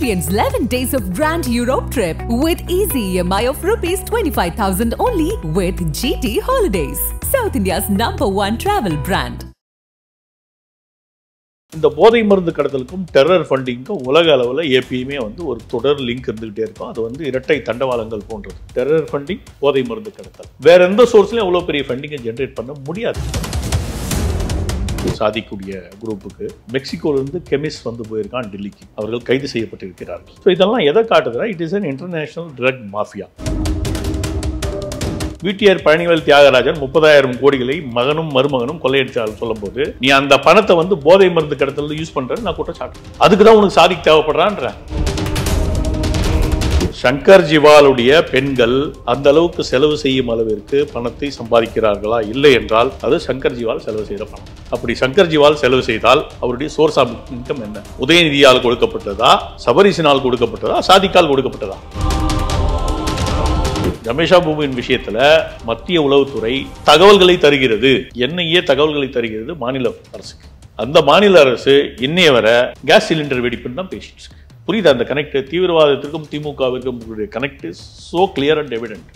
Experience 11 days of Grand Europe trip with easy EMI of rupees 25,000 only with GT Holidays, South India's #1 travel brand. இந்த போதை மருந்து கடத்தலுக்கும் terror ஃபண்டிங்க்கும் உலக அளவில் எப்பயுமே ஒரு தொடர் லிங்க் இருந்துகிட்டே இருக்கும். அது இரட்டை தண்டவாளங்கள் போன்றது. டெரர் ஃபண்டிங், போதை மருந்து கடத்தல். வேற எந்த சோர்ஸ்லையும் அவ்வளோ பெரிய ஃபண்டிங்கை ஜென்ரேட் பண்ண முடியாது. சாதிக்கூடிய குரூப்புக்கு மெக்சிகோலிருந்து கெமிஸ்ட் போயிருக்கான் டெல்லிக்கு. அவர்கள் கைது செய்யப்பட்டிருக்கிறார்கள். ஸோ இதெல்லாம் எதை காட்டுதுன்னா, it is an international drug mafia. விடிஆர் பழனிவேல் தியாகராஜன் 30,000 கோடிகளை மகனும் மருமகனும் கொள்ளையடிச்சாலும் சொல்லும் போது, நீ அந்த பணத்தை போதை மருந்து கடத்தல் யூஸ் பண்றது நான் குற்றச்சாட்டு. அதுக்கு தான் உனக்கு சாதிக்கு தேவைப்படுறான்ற. சங்கர் ஜிவாலுடைய பெண்கள் அந்த அளவுக்கு செலவு செய்யும் அளவிற்கு பணத்தை சம்பாதிக்கிறார்களா? இல்லை என்றால் அது சங்கர் ஜிவால் செலவு செய்த பணம். அப்படி சங்கர் ஜிவால் செலவு செய்தால் அவருடைய சோர்ஸ் ஆஃப் இன்கம் என்ன? உதயநிதியால் கொடுக்கப்பட்டதா, சபரிசினால் கொடுக்கப்பட்டதா, சாதிக்கால் கொடுக்கப்பட்டதா? ரமேஷா பூமியின் விஷயத்துல மத்திய உளவுத்துறை தகவல்களை தருகிறது, NIA தகவல்களை தருகிறது மாநில அரசுக்கு. அந்த மாநில அரசு இன்னைய வர கேஸ் சிலிண்டர் வெடிப்புன்னு தான் பேசிட்டு இருக்கு. புரியுது அந்த கனெக்ட்? தீவிரவாதத்திற்கும் திமுகவிற்கும் connect so clear and evident.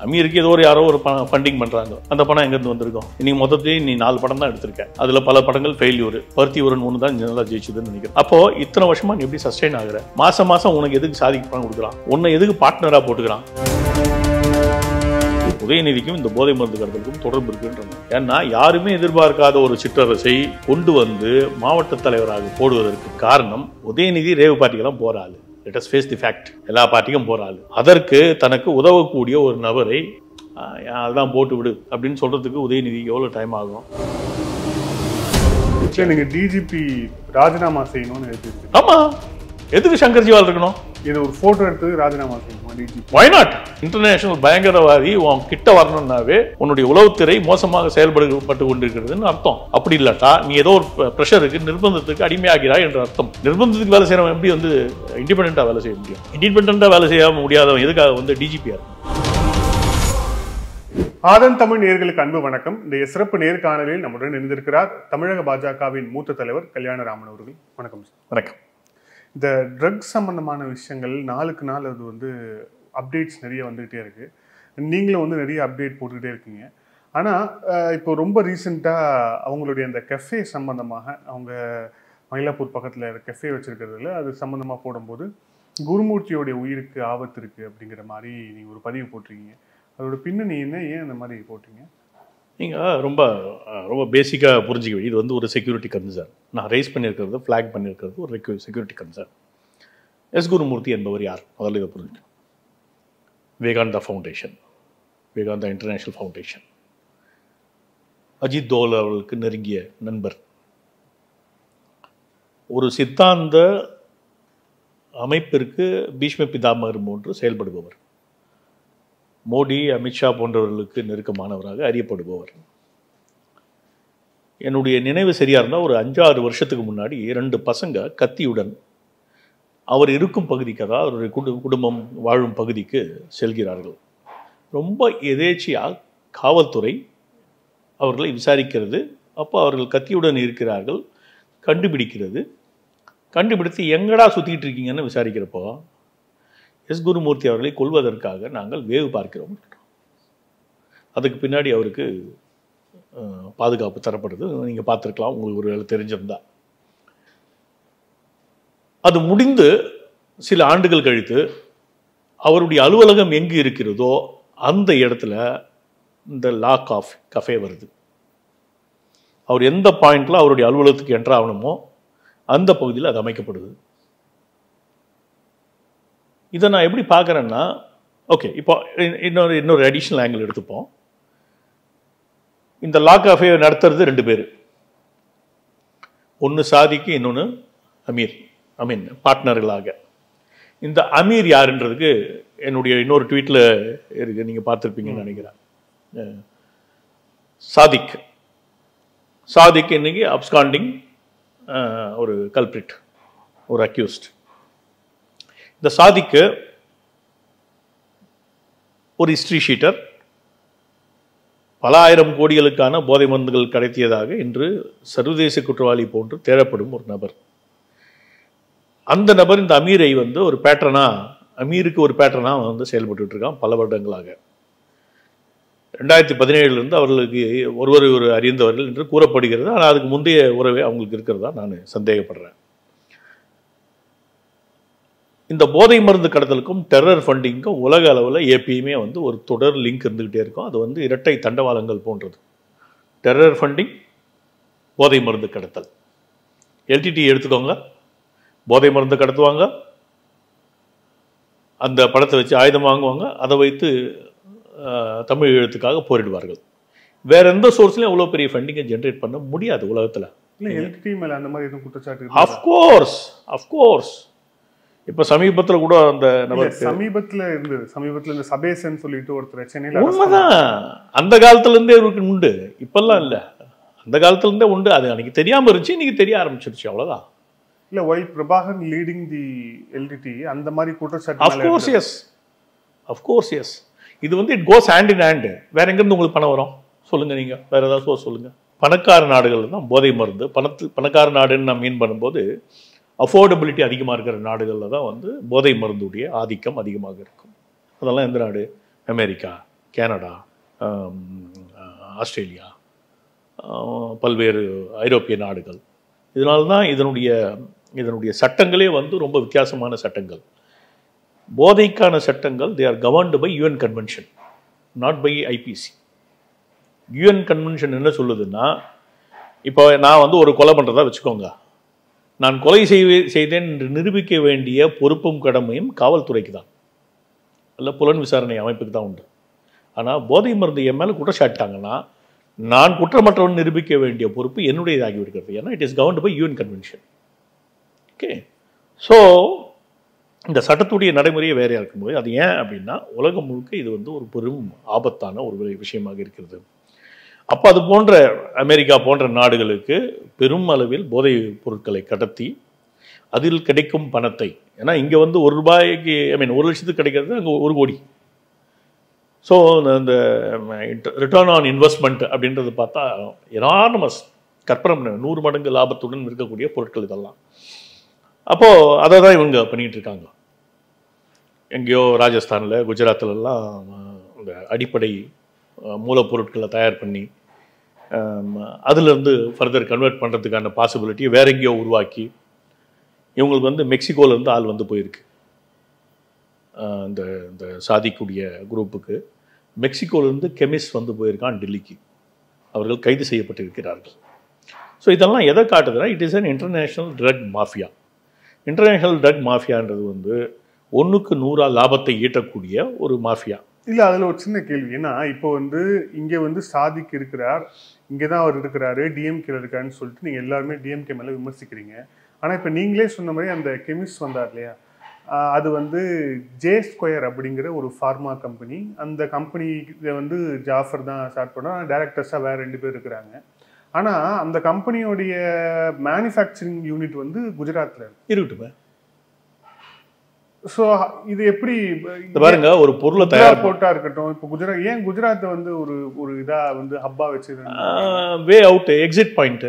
அமீருக்கு ஏதோ யாரோ ஒரு ஃபண்டிங் பண்றாங்க. அந்த பணம் எங்கிருந்து வந்திருக்கும்? இன்னைக்கு மொத்தத்தையும் நீ 4 படம் தான் எடுத்திருக்க. அதுல பல படங்கள் ஃபெயில்யூர். பருத்தியூரன் 1 தான் நல்லா ஜெயிச்சதுன்னு நினைக்கிறேன். அப்போ இத்தனை வருஷமா நீ எப்படி சஸ்டெயின் ஆகுற? மாசம் மாசம் உனக்கு எதுக்கு சாதிக்கு பணம் கொடுக்குறான்? உன்னை எதுக்கு பார்ட்னரா போட்டுக்கிறான்? உதயநிதிக்கும் இந்த போதை மருந்து கடத்தலுக்கும் தொடர்பு இருக்குன்றாங்க. ஏன்னா யாருமே எதிர்பார்க்காத ஒரு சிற்றரசை கொண்டு மாவட்ட தலைவராக போடுவதற்கு காரணம், Udhayanidhi ரேவு பார்ட்டிக்கெல்லாம் போறாள். Let us face the fact. எல்லா பார்ட்டிக்கும் போறாள். அதற்கு தனக்கு உதவக்கூடிய ஒரு நபரை அதான் போட்டு விடு அப்படின்னு சொல்றதுக்கு உதயநிதி எவ்வளவு டைம் ஆகும்? நீங்க டிஜிபி ராஜினாமா செய்யணும்னு. ஆமா, எதுக்கு சங்கர் ஜிவால் இருக்கணும்? இது ஒரு போட்டோ எடுத்து ராஜினாமா செய்யணும். Why not? இன்டர்நேஷனல் பயங்கரவாதி உன் கிட்ட வரணும்னாவே உன்னுடைய உளவுத்துறை மோசமாக செயல்பட்டு கொண்டிருக்கிறதுன்னு அர்த்தம். அப்படி இல்லாட்டா நீ ஏதோ ஒரு பிரஷருக்கு, நிர்பந்தத்துக்கு அடிமையாகிறாய் என்ற அர்த்தம். நிர்பந்தத்துக்கு வேலை செய்யறவன் எப்படி இண்டிபெண்டா வேலை செய்ய முடியும்? இண்டிபெண்டா வேலை செய்ய முடியாதவன் எதுக்காக டிஜிபியா? ஆதன் தமிழ் நேயர்களுக்கு அன்பு வணக்கம். இந்த சிறப்பு நேர்காணலில் நம்முடன் இணைந்திருக்கிறார் தமிழக பாஜகவின் மூத்த தலைவர் கல்யாணராமன் அவர்கள். வணக்கம் சார். வணக்கம். இந்த ட்ரக்ஸ் சம்பந்தமான விஷயங்கள் நாளுக்கு நாள் அது அப்டேட்ஸ் நிறைய வந்துகிட்டே இருக்கு. நீங்களும் நிறைய அப்டேட் போட்டுக்கிட்டே இருக்கீங்க. ஆனால் இப்போ ரொம்ப ரீசெண்டாக அவங்களுடைய அந்த கெஃபே சம்பந்தமாக, அவங்க மயிலாப்பூர் பக்கத்தில் கெஃபே வச்சிருக்கிறதுல அது சம்பந்தமாக போடும்போது குருமூர்த்தியோடைய உயிருக்கு ஆபத்து இருக்கு அப்படிங்கிற மாதிரி நீங்கள் ஒரு பதிவு போட்டிருக்கீங்க. அதோட பின்னணி என்ன? ஏன் அந்த மாதிரி போட்டீங்க? நீங்கள் ரொம்ப ரொம்ப பேசிக்காக புரிஞ்சுக்க, இது ஒரு செக்யூரிட்டி கன்சர்ன். நான் ரைஸ் பண்ணியிருக்கிறது, ஃப்ளாக் பண்ணியிருக்கிறது ஒரு செக்யூரிட்டி கன்சர்ன். எஸ் குருமூர்த்தி என்பவர் யார்? முதல்ல இதை புரிஞ்சுக்கணும். Vivekananda foundation, Vivekananda international foundation, Ajit Doval அவர்களுக்கு நெருங்கிய நண்பர். ஒரு சித்தாந்த அமைப்பிற்கு பீஷ்ம பிதாமகர் போன்று செயல்படுபவர். மோடி, அமித்ஷா போன்றவர்களுக்கு நெருக்கமானவராக அறியப்படுபவர். என்னுடைய நினைவு சரியா இருந்தால் ஒரு 5-6 வருஷத்துக்கு முன்னாடி 2 பசங்க கத்தியுடன் அவர் இருக்கும் பகுதிக்கு, அதாவது அவருடைய குடும்பம் வாழும் பகுதிக்கு செல்கிறார்கள். ரொம்ப எதேச்சியாக காவல்துறை அவர்களை விசாரிக்கிறது. அப்போ அவர்கள் கத்தியுடன் இருக்கிறார்கள், கண்டுபிடிக்கிறது. கண்டுபிடித்து எங்கடா சுற்றிக்கிட்டு இருக்கீங்கன்னு விசாரிக்கிறப்போ, எஸ் குருமூர்த்தி அவர்களை கொல்வதற்காக நாங்கள் வேவு பார்க்கிறோம். அதுக்கு பின்னாடி அவருக்கு பாதுகாப்பு தரப்படுது. நீங்கள் பார்த்துருக்கலாம், உங்களுக்கு ஒரு வேலை தெரிஞ்சிருந்தா. அது முடிந்து சில ஆண்டுகள் கழித்து அவருடைய அலுவலகம் எங்கு இருக்கிறதோ அந்த இடத்துல இந்த லாக் ஆஃப் கஃபே வருது. அவர் எந்த பாயிண்ட்ல அவருடைய அலுவலகத்துக்கு என்ட்ரு ஆகணுமோ அந்த பகுதியில் அது அமைக்கப்படுது. இதை நான் எப்படி பார்க்குறேன்னா, ஓகே, இப்போ இன்னொரு அடிஷ்னல் ஆங்கிள் எடுத்துப்போம். இந்த லா கஃபே நடத்துறது 2 பேர். ஒன்று சாதிக்கு, இன்னொன்று அமீர். பார்ட்னர்களாக. இந்த அமீர் யாருன்றதுக்கு என்னுடைய இன்னொரு ட்வீட்டில் இருக்கு, நீங்கள் பார்த்துருப்பீங்கன்னு நினைக்கிறேன். சாதிக் இன்னைக்கு அப்ஸ்காண்டிங் ஒரு கல்பிரிட், ஒரு அக்யூஸ்ட். இந்த சாதிக்கு ஒரு ஹிஸ்டரி ஷீட்டர், பல ஆயிரம் கோடிகளுக்கான போதை மருந்துகள் கடத்தியதாக இன்று சர்வதேச குற்றவாளி போன்று தேடப்படும் ஒரு நபர். அந்த நபர் இந்த அமீரை வந்து ஒரு அமீருக்கு ஒரு பேட்டர்னாக வந்து செயல்பட்டு இருக்கான் பல வருடங்களாக. 2017 அவர்களுக்கு ஒரு அறிந்தவர்கள் என்று கூறப்படுகிறது. ஆனால் அதுக்கு முந்தைய உறவே அவங்களுக்கு இருக்கிறதா நான் சந்தேகப்படுறேன். இந்த போதை மருந்து கடத்தலுக்கும் டெரர் ஃபண்டிங்க்கும் உலக அளவில் எப்பயுமே வந்து ஒரு தொடர் லிங்க் இருந்துக்கிட்டே இருக்கும். அது வந்து இரட்டை தண்டவாளங்கள் போன்றது. டெரர் ஃபண்டிங், போதை மருந்து கடத்தல். எல்டிடி எடுத்துக்கோங்க, போதை மருந்து கடத்துவாங்க, அந்த படத்தை வச்சு ஆயுதம் வாங்குவாங்க, அதை வைத்து தமிழ் எழுத்துக்காக போரிடுவார்கள். வேற எந்த சோர்ஸ்லையும் அவ்வளோ பெரிய ஃபண்டிங்கை ஜென்ரேட் பண்ண முடியாது உலகத்தில். இல்லை எல்டிடி மேலே அந்த மாதிரி எதுவும் குற்றச்சாட்டு? அஃப்கோர்ஸ் இப்போ சமீபத்தில் கூட அந்த சமீபத்தில் இந்த சபேசன் சொல்லிட்டு ஒருத்தர் சென்னையில். உண்மைதான், அந்த காலத்துலேருந்தே இவருக்கு உண்டு, இப்பெல்லாம் இல்லை, அந்த காலத்துலேருந்தே உண்டு. அது அன்னைக்கு தெரியாமல் இருந்துச்சு, இன்னைக்கு தெரிய ஆரம்பிச்சிருச்சு, அவ்வளோதான். இல்லை ஒய் பிரபாகரன் லீடிங் தி எல்டிடி அந்த மாதிரி குற்றச்சாட்டு? Of course S. இது வந்து it goes hand in hand. வேற எங்கேருந்து உங்களுக்கு பணம் வரும் சொல்லுங்கள், நீங்கள் வேற ஏதாவது சோர்ஸ் சொல்லுங்கள். பணக்கார நாடுகள் தான் போதை மருந்து. பணக்கார நாடுன்னு நான் மீன் பண்ணும்போது அஃபோர்டபிலிட்டி அதிகமாக இருக்கிற நாடுகளில் தான் வந்து போதை மருந்துடைய ஆதிக்கம் அதிகமாக இருக்கும். அதெல்லாம் எந்த நாடு? அமெரிக்கா, கனடா, ஆஸ்திரேலியா, பல்வேறு ஐரோப்பிய நாடுகள். இதனால தான் இதனுடைய சட்டங்களே வந்து ரொம்ப வித்தியாசமான சட்டங்கள். போதைக்கான சட்டங்கள் they are governed by UN convention, not by IPC. UN convention என்ன சொல்லுதுன்னா, இப்போ நான் வந்து ஒரு கொலை பண்ணுறதா வச்சுக்கோங்க, நான் கொலை செய்தேன் என்று நிரூபிக்க வேண்டிய பொறுப்பும் கடமையும் காவல்துறைக்கு தான், இல்லை புலன் விசாரணை அமைப்புக்கு தான் உண்டு. ஆனால் போதை மருந்து என் மேலே குற்றச்சாட்டாங்கன்னா நான் குற்றமற்றவன் நிரூபிக்க வேண்டிய பொறுப்பு என்னுடையதாகி விடுகிறது. ஏன்னா it is governed by UN convention. Okay, so இந்த சட்டத்துடைய நடைமுறையை வேறையாக இருக்கும்போது அது ஏன் அப்படின்னா உலகம் முழுக்க இது வந்து ஒரு பெரும் ஆபத்தான ஒரு விஷயமாக இருக்கிறது. அப்போ அது போன்ற அமெரிக்கா போன்ற நாடுகளுக்கு பெரும் அளவில் போதைப் பொருட்களை கடத்தி அதில் கிடைக்கும் பணத்தை, ஏன்னா இங்கே வந்து ₹1 1 லட்சத்துக்கு கிடைக்கிறது அங்கே 1 கோடி. ஸோ இந்த ரிட்டர்ன் ஆன் இன்வெஸ்ட்மெண்ட் அப்படின்றது பார்த்தா எனார்மஸ், கற்பனை 100 மடங்கு லாபத்துடன் இருக்கக்கூடிய பொருட்கள் இதெல்லாம். அப்போது அதை தான் இவங்க பண்ணிகிட்டு இருக்காங்க. எங்கேயோ ராஜஸ்தானில், குஜராத்திலெல்லாம் இந்த அடிப்படை மூலப்பொருட்களை தயார் பண்ணி அதிலிருந்து ஃபர்தர் கன்வெர்ட் பண்ணுறதுக்கான பாசிபிலிட்டியை வேற எங்கேயோ உருவாக்கி இவங்களுக்கு வந்து மெக்சிகோலேருந்து ஆள் வந்து போயிருக்கு. இந்த சாதிக்கூடிய குரூப்புக்கு மெக்சிகோலேருந்து கெமிஸ்ட் வந்து போயிருக்கான் டெல்லிக்கு. அவர்கள் கைது செய்யப்பட்டிருக்கிறார்கள். ஸோ இதெல்லாம் எதை காட்டுதுன்னா, it is an international drug mafia. International drug மாஃபியான்றது வந்து 1க்கு 100 லாபத்தை ஈட்டக்கூடிய ஒரு மாஃபியா. இல்லை, அதில் ஒரு சின்ன கேள்வி. ஏன்னா இப்போ வந்து இங்கே வந்து சாதிக்கு இருக்கிறார், இங்கே தான் அவர் இருக்கிறாரு, டிஎம்கேல இருக்காருன்னு சொல்லிட்டு நீங்கள் எல்லாருமே டிஎம்கே மேலே விமர்சிக்கிறீங்க. ஆனால் இப்போ நீங்களே சொன்ன மாதிரி அந்த கெமிஸ்ட் வந்தார் இல்லையா, அது வந்து J2 அப்படிங்கிற ஒரு ஃபார்மா கம்பெனி. அந்த கம்பெனி வந்து ஜாஃபர் தான் ஸ்டார்ட் பண்ணால், டைரக்டர்ஸாக வேறு 2 பேர் இருக்கிறாங்க. ஆனால் அந்த கம்பெனியோடைய மேனுஃபேக்சரிங் யூனிட் வந்து குஜராத்தில் இருக்கட்டுமே. ஸோ இது எப்படி பாருங்க, ஒரு பொருளை தயார் போட்டா இருக்கட்டும், இப்போ குஜராத்தை வந்து ஒரு இதா வந்து ஹப்பா வச்சு way out exit point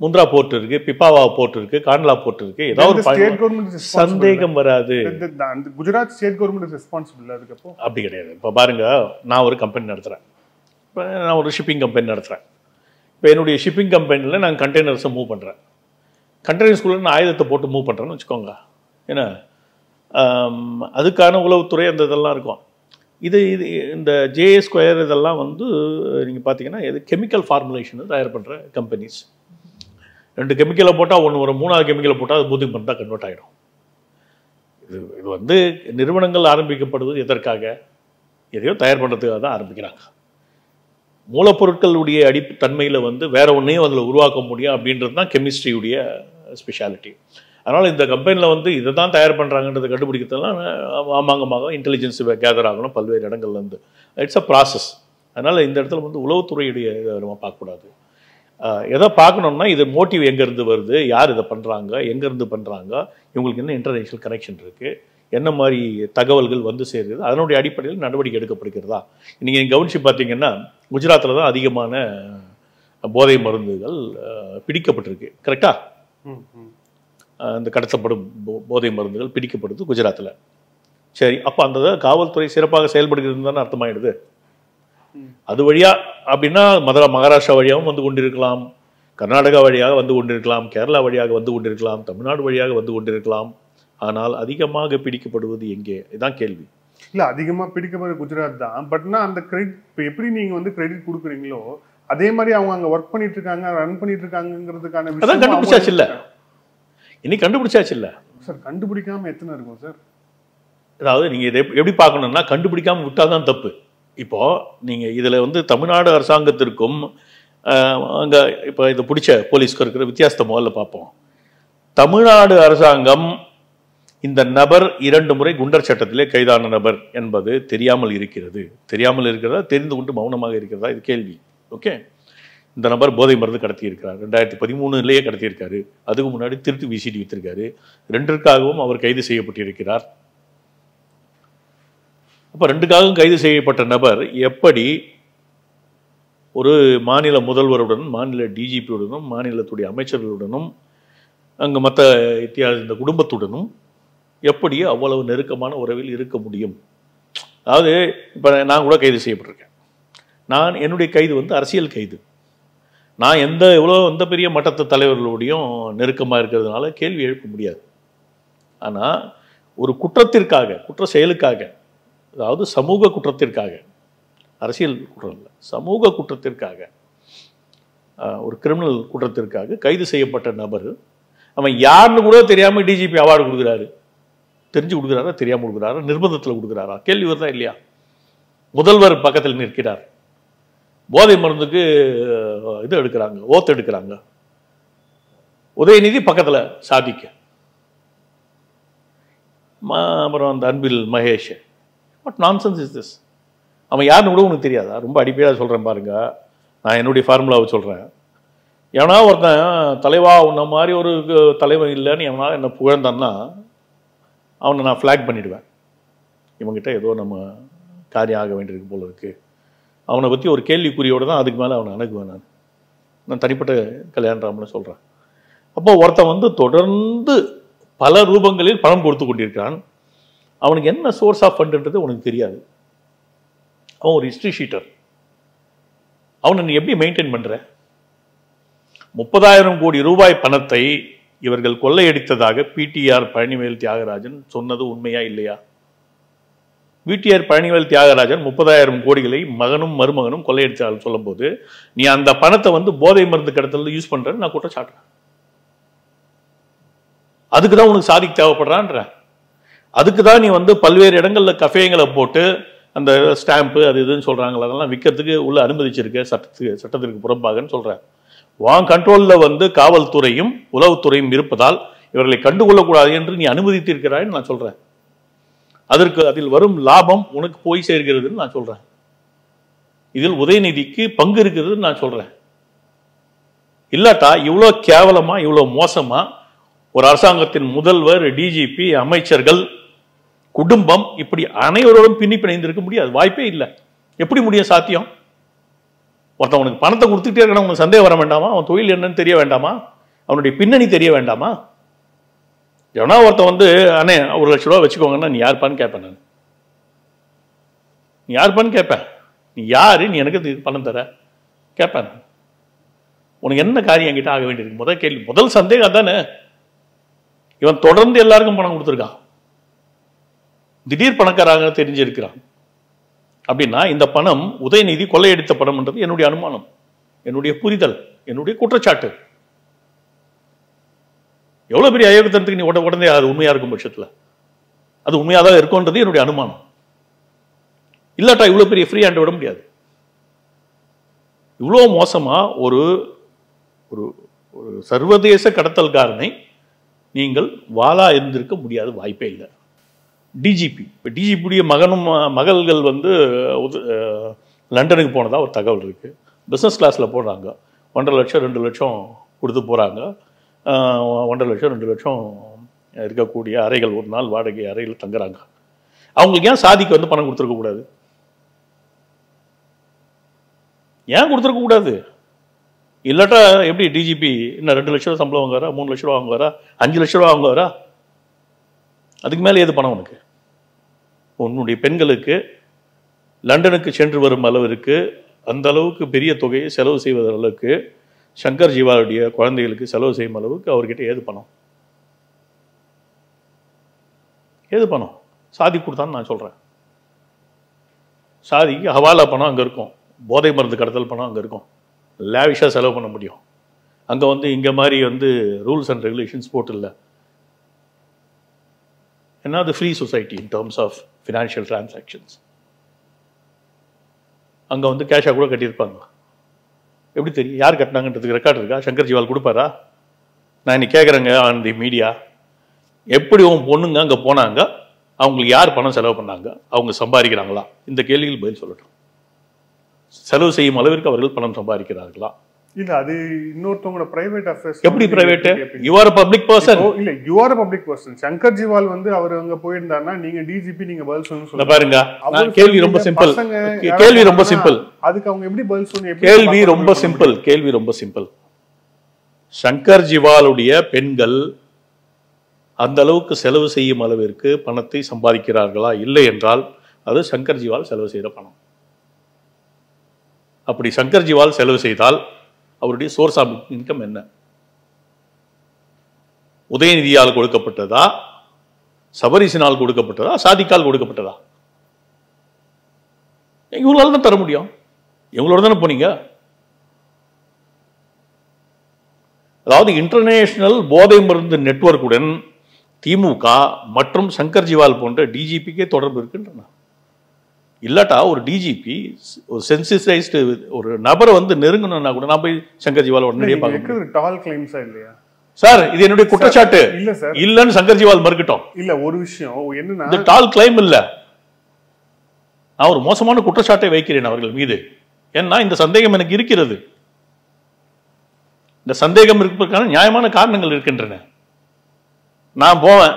Mundra port இருக்கு, பிப்பாவா போர்ட் இருக்கு, காண்ட்லா போர்ட் இருக்கு. ஏதாவது ஸ்டேட் கவர்மெண்ட் சந்தேகம் வராது. குஜராத் ஸ்டேட் கவர்மெண்ட் ரெஸ்பான்சிபிள் அதுக்கப்போ அப்படி கிடையாது. இப்போ பாருங்க, நான் ஒரு கம்பெனி நடத்துறேன், இப்போ நான் ஒரு ஷிப்பிங் கம்பெனி நடத்துறேன். இப்போ என்னுடைய ஷிப்பிங் கம்பெனியில் நான் கண்டெய்னர்ஸை மூவ் பண்ணுறேன். கண்டெய்னர்ஸ்குள்ளே நான் ஆயுதத்தை போட்டு மூவ் பண்ணுறேன்னு வச்சுக்கோங்க. ஏன்னா அதுக்கான உளவுத்துறை அந்த இதெல்லாம் இருக்கும். இது இந்த J2 இதெல்லாம் வந்து நீங்கள் பார்த்தீங்கன்னா இது கெமிக்கல் ஃபார்முலேஷன் தயார் பண்ணுற கம்பெனிஸ். 2 கெமிக்கலை போட்டால் ஒன்று வரும், 3வது கெமிக்கலை போட்டால் அது பூத்திங் பண்ணால் கன்வெர்ட் ஆகிடும். இது வந்து நிறுவனங்கள் ஆரம்பிக்கப்படுவது எதற்காக? எதையோ தயார் பண்ணுறதுக்காக தான் ஆரம்பிக்கிறாங்க. மூலப்பொருட்களுடைய தன்மையில் வந்து வேற ஒன்றையும் அதில் உருவாக்க முடியும் அப்படின்றது தான் கெமிஸ்ட்ரியுடைய ஸ்பெஷாலிட்டி. அதனால் இந்த கம்பெனியில் வந்து இதை தான் தயார் பண்ணுறாங்கன்றதை கண்டுபிடிக்கிறதுலாம் ஆமாங்கமாக இன்டெலிஜென்ஸ் கேதர் ஆகணும் பல்வேறு இடங்கள்லேருந்து. It's a process. அதனால் இந்த இடத்துல வந்து உளவுத்துறையுடைய நம்ம பார்க்கக்கூடாது. எதை பார்க்கணுன்னா இது மோட்டிவ் எங்கேருந்து வருது, யார் இதை பண்ணுறாங்க, எங்கேருந்து பண்ணுறாங்க, இவங்களுக்கு என்ன இன்டர்நேஷ்னல் கனெக்ஷன் இருக்குது, என்ன மாதிரி தகவல்கள் வந்து சேருது, அதனுடைய அடிப்படையில் நடவடிக்கை எடுக்கப்படுகிறதா. நீங்கள் கவனித்து பார்த்தீங்கன்னா குஜராத்தில் தான் அதிகமான போதை மருந்துகள் பிடிக்கப்பட்டிருக்கு. கரெக்டா? இந்த கடத்தப்படும் போதை மருந்துகள் பிடிக்கப்படுது குஜராத்தில். சரி, அப்போ அந்த காவல்துறை சிறப்பாக செயல்படுகிறது தானே அர்த்தமாயிடுது. அது வழியா அப்படின்னா மகாராஷ்டிரா வழியாகவும் வந்து கொண்டிருக்கலாம், கர்நாடகா வழியாக வந்து கொண்டிருக்கலாம், கேரளா வழியாக வந்து கொண்டிருக்கலாம், தமிழ்நாடு வழியாக வந்து கொண்டிருக்கலாம். ஆனால் அதிகமாக பிடிக்கப்படுவது எங்கே? இதுதான் கேள்வி. இல்லை, அதிகமாக பிடிக்கப்படுறது குஜராத் தான். பட்னா அந்த கிரெடிட் இப்போ எப்படி நீங்கள் வந்து கிரெடிட் கொடுக்குறீங்களோ அதே மாதிரி அவங்க அங்கே ஒர்க் பண்ணிட்டு இருக்காங்க, ரன் பண்ணிட்டு இருக்காங்கிறதுக்கான விஷயம் கண்டுபிடிச்சாச்சு இல்லை? இன்னைக்கு கண்டுபிடிச்சாச்சு இல்லை சார்? கண்டுபிடிக்காம எத்தனை இருக்கும் சார்? அதாவது நீங்கள் இதை எப்படி பார்க்கணும்னா, கண்டுபிடிக்காம விட்டாதான் தப்பு. இப்போ நீங்கள் இதில் வந்து தமிழ்நாடு அரசாங்கத்திற்கும் அங்கே இப்போ இதை பிடிச்ச போலீஸ்க்கு இருக்கிற வித்தியாசத்தை முதல்ல பார்ப்போம். தமிழ்நாடு அரசாங்கம் இந்த நபர் 2 முறை குண்டர் சட்டத்திலே கைதான நபர் என்பது தெரியாமல் இருக்கிறது. தெரியாமல் இருக்கிறதா, தெரிந்து கொண்டு மௌனமாக இருக்கிறதா? இது கேள்வி. ஓகே, இந்த நபர் போதை மருந்து கடத்தி இருக்கிறார். 2013 கடத்தியிருக்காரு. அதுக்கு முன்னாடி திருட்டு விசிடி வித்திருக்காரு. 2ற்காகவும் அவர் கைது செய்யப்பட்டிருக்கிறார். அப்போ 2க்காகவும் கைது செய்யப்பட்ட நபர் எப்படி ஒரு மாநில முதல்வருடனும் மாநில டிஜிபியுடனும் மாநிலத்துடைய அமைச்சர்களுடனும் அங்கே மற்ற இந்த குடும்பத்துடனும் எப்படி அவ்வளவு நெருக்கமான உறவில் இருக்க முடியும்? அதாவது இப்போ நான் கூட கைது செய்யப்பட்டிருக்கேன். என்னுடைய கைது வந்து அரசியல் கைது. நான் எந்த பெரிய மட்டத்து தலைவர்களுடையும் நெருக்கமாக இருக்கிறதுனால கேள்வி எழுப்ப முடியாது. ஆனால் ஒரு குற்றத்திற்காக, குற்ற செயலுக்காக, அதாவது சமூக குற்றத்திற்காக, அரசியல் குற்றம் இல்லை, சமூக குற்றத்திற்காக, ஒரு கிரிமினல் குற்றத்திற்காக கைது செய்யப்பட்ட நபர் அவன் யாருன்னு கூட தெரியாமல் டிஜிபி அவார்டு கொடுக்குறாரு. தெரிஞ்சு கொடுக்குறாரா, தெரியாமல் கொடுக்குறாரா, நிர்பந்தத்தில் கொடுக்குறாரா? கேள்வி வருதா இல்லையா? முதல்வர் பக்கத்தில் நிற்கிறார். போதை மருந்துக்கு இது எடுக்கிறாங்க, ஓத்து எடுக்கிறாங்க. உதயநிதி பக்கத்தில் சாதிக்க, அப்புறம் அந்த Anbil Mahesh. What nonsense is this? அவன் யாருன்னு கூட உனக்கு தெரியாதா? ரொம்ப அடிப்படையாக சொல்கிறேன் பாருங்க. நான் என்னுடைய ஃபார்முலாவை சொல்கிறேன். எவனா ஒருத்தன் தலைவா உன்ன மாதிரி ஒரு தலைவன் இல்லைன்னு எவனா என்னை புகழ்ந்தான்னா அவனை நான் ஃப்ளாக் பண்ணிவிடுவேன். இவங்ககிட்ட ஏதோ நம்ம காரியம் ஆக வேண்டியிருக்கு போல இருக்குது. அவனை பற்றி ஒரு கேள்விக்குறியோடு தான் அதுக்கு மேலே அவனை அணுகுவேன். நான் தனிப்பட்ட கல்யாணராமனை சொல்கிறேன். அப்போ ஒருத்தன் வந்து தொடர்ந்து பல ரூபங்களில் பணம் கொடுத்து கொண்டிருக்கிறான். அவனுக்கு என்ன சோர்ஸ் ஆஃப் ஃபண்டுன்றது உனக்கு தெரியாது. அவன் ஒரு ஹிஸ்ட்ரி ஷீட்டர். அவனை நீ எப்படி மெயின்டைன் பண்ணுற? 30,000 கோடி ரூபாய் பணத்தை இவர்கள் கொள்ளையடித்ததாக பிடிஆர் பழனிவேல் தியாகராஜன் சொன்னது உண்மையா இல்லையா? பிடிஆர் பழனிவேல் தியாகராஜன் 30,000 கோடிகளை மகனும் மருமகனும் கொள்ளையடித்தால் சொல்லும் போது நீ அந்த பணத்தை வந்து போதை மருந்து கடத்தல யூஸ் பண்றேன்னு நான் குற்றச்சாட்டுறேன். அதுக்குதான் உனக்கு சாதிக்கு தேவைப்படுறான்ற. அதுக்குதான் நீ வந்து பல்வேறு இடங்கள்ல கஃபேங்களை போட்டு அந்த ஸ்டாம்பு அது இதுன்னு சொல்றாங்களா, அதெல்லாம் விற்கிறதுக்கு உள்ள அனுமதிச்சிருக்க சட்டத்திற்கு புறம்பாகன்னு சொல்றேன். வான் கண்ட்ரோலில் வந்து காவல்துறையும் உளவுத்துறையும் இருப்பதால் இவர்களை கண்டுகொள்ளக்கூடாது என்று நீ அனுமதித்திருக்கிறாய்ன்னு நான் சொல்றேன். அதில் வரும் லாபம் உனக்கு போய் சேர்கிறதுன்னு நான் சொல்றேன். இதில் உதயநிதிக்கு பங்கு இருக்கிறதுன்னு நான் சொல்றேன். இல்லாட்டா இவ்வளோ கேவலமா, இவ்வளோ மோசமா ஒரு அரசாங்கத்தின் முதல்வர், டிஜிபி, அமைச்சர்கள், குடும்பம் இப்படி அனைவரோடும் பின்னி பிணைந்திருக்க முடியாது. வாய்ப்பே இல்லை. எப்படி முடியும்? சாத்தியம்? ஒருத்தன் உனக்கு பணத்தை கொடுத்துட்டே இருக்கணும், உனக்கு சந்தேகம் வர வேண்டாமா? அவன் தொழில் என்னன்னு தெரிய வேண்டாமா? அவனுடைய பின்னணி தெரிய வேண்டாமா? எவனா ஒருத்தன் வந்து அண்ணே 1 லட்ச ரூபா வச்சுக்கோங்கன்னா நீ யாருப்பான்னு கேட்பேன். நான் நீ யாருப்பான்னு கேட்பேன். நீ யாரு, நீ எனக்கு பணம் தர கேட்பேன். உனக்கு என்ன காரியம் என்கிட்ட ஆக வேண்டியிருக்கு? முதல் கேள்வி, முதல் சந்தேகம் தானே. இவன் தொடர்ந்து எல்லாருக்கும் பணம் கொடுத்துருக்கான், திடீர் பணக்காராக தெரிஞ்சிருக்கிறான். அப்படின்னா இந்த பணம் உதயநிதி கொள்ளையடித்த பணம் என்றது என்னுடைய அனுமானம், என்னுடைய புரிதல், என்னுடைய குற்றச்சாட்டு. எவ்வளவு பெரிய அயோக்கியத்தனத்துக்கு நீ உடனே அது உண்மையா இருக்கும் பட்சத்தில் அது உண்மையாதான் இருக்கும்ன்றது என்னுடைய அனுமானம். இல்லாட்டா இவ்வளவு பெரிய ஃப்ரீ ஹேண்ட் விட முடியாது. இவ்வளோ மோசமா ஒரு சர்வதேச கடத்தல்காரனை நீங்கள் வாளா இருந்திருக்க முடியாது, வாய்ப்பே இல்லை. டிஜிபி, இப்போ டிஜிபியுடைய மகள்கள் வந்து லண்டனுக்கு போனதா ஒரு தகவல் இருக்குது. பிஸ்னஸ் கிளாஸில் போடுறாங்க. 1.5 லட்சம் 2 லட்சம் கொடுத்து போகிறாங்க. 1.5 லட்சம் 2 லட்சம் இருக்கக்கூடிய அறைகள், ஒரு நாள் வாடகை அறையில் தங்குறாங்க. அவங்களுக்கு ஏன் சாதிக்கு வந்து பணம் கொடுத்துருக்கக்கூடாது? ஏன் கொடுத்துருக்கக்கூடாது? இல்லாட்டா எப்படி டிஜிபி இன்னும் 2 லட்ச ரூபா சம்பளம் வாங்குவாரா, 3 லட்ச ரூபா வாங்குவாரா, 5 லட்ச ரூபா வாங்குவாரா? அதுக்கு மேலே ஏது பணம் உனக்கு? உன்னுடைய பெண்களுக்கு லண்டனுக்கு சென்று வரும் அளவிற்கு அந்த அளவுக்கு பெரிய தொகையை செலவு செய்வது அளவுக்கு சங்கர் ஜிவாலுடைய குழந்தைகளுக்கு செலவு செய்யும் அளவுக்கு அவர்கிட்ட ஏது பணம்? ஏது பணம்? சாதி கொடுத்தான்னு நான் சொல்கிறேன். சாதிக்கு ஹவாலா பணம் அங்கே இருக்கும், போதை மருந்து கடத்தல் பணம் அங்கே இருக்கும், லேவிஷாக செலவு பண்ண முடியும். அங்கே வந்து இங்கே மாதிரி வந்து ரூல்ஸ் அண்ட் ரெகுலேஷன்ஸ் போட்டு இல்லை. ஏன்னா அது free society in terms of financial transactions. அங்கே வந்து கேஷாக கூட கட்டியிருப்பாங்க. எப்படி தெரியும் யார் கட்டினாங்கன்றதுக்கு ரெக்கார்டு இருக்கா? சங்கர் ஜிவால் கொடுப்பாரா? நான் இன்னைக்கு கேட்குறேங்க ஆன் தி மீடியா, எப்படி உன் பொண்ணுங்க அங்கே போனாங்க, அவங்களுக்கு யார் பணம் செலவு பண்ணாங்க, அவங்க சம்பாதிக்கிறாங்களா? இந்த கேள்விகள் பதில் சொல்லட்டும். செலவு செய்யும் அளவிற்கு அவர்கள் பணம் சம்பாதிக்கிறார்களா? இல்ல அது இன்னொருத்தவங்களோட பிரைவேட் அஃபேர்ஸ். எப்படி private? You are a public person. இல்ல you are a public person. Shankar Jiwal வந்து அவர் அங்க போயிருந்தாருன்னா நீங்க டிஜிபி நீங்க பதில் சொல்லணும். பாருங்க, கேள்வி ரொம்ப சிம்பிள். கேள்வி ரொம்ப சிம்பிள். அதுக்கு அவங்க எப்படி பதில் சொல்லணும்? கேள்வி ரொம்ப சிம்பிள். கேள்வி ரொம்ப சிம்பிள். சங்கர் ஜிவாலுடைய பெண்கள் அந்த அளவுக்கு செலவு செய்யும் அளவிற்கு பணத்தை சம்பாதிக்கிறார்களா? இல்லை என்றால் அது சங்கர் ஜிவால் செலவு செய்த பணம். அப்படி சங்கர் ஜிவால் செலவு செய்தால் அவருடைய சோர்ஸ் ஆஃப் இன்கம் என்ன? உதயநிதியால் கொடுக்கப்பட்டதா, சபரிசினால் கொடுக்கப்பட்டதா, சாதிக்கால் கொடுக்கப்பட்டதா? இவங்களால தான் தர முடியும். இவங்களோட தானே போனீங்க. அதாவது இன்டர்நேஷனல் போதை மருந்து நெட்வொர்க்குடன் திமுக மற்றும் சங்கர் ஜிவால் போன்ற டிஜிபிக்கே தொடர்பு இருக்குன்றன. இல்லாட்டா ஒரு டிஜிபி ஒரு சென்சிடைஸ்டு ஒரு நபரை வந்து நெருங்கணும்னா கூட நான் போய் சங்கர் ஜிவால் உடனடியே பார்க்க டால் கிளைம்ஸா இல்லையா சார்? இது என்னுடைய குற்றச்சாட்டு. இல்ல சார், இல்லன்னு சங்கர் ஜிவால் மறுக்கட்டும். இல்ல ஒரு விஷயம் என்னன்னா, இது டால் கிளைம் இல்ல, நான் ஒரு மோசமான குற்றச்சாட்டை வைக்கிறேன் அவர்கள் மீது. ஏன்னா இந்த சந்தேகம் எனக்கு இருக்கிறது. இந்த சந்தேகம் இருப்பதற்கான நியாயமான காரணங்கள் இருக்கின்றன. நான் போவேன்,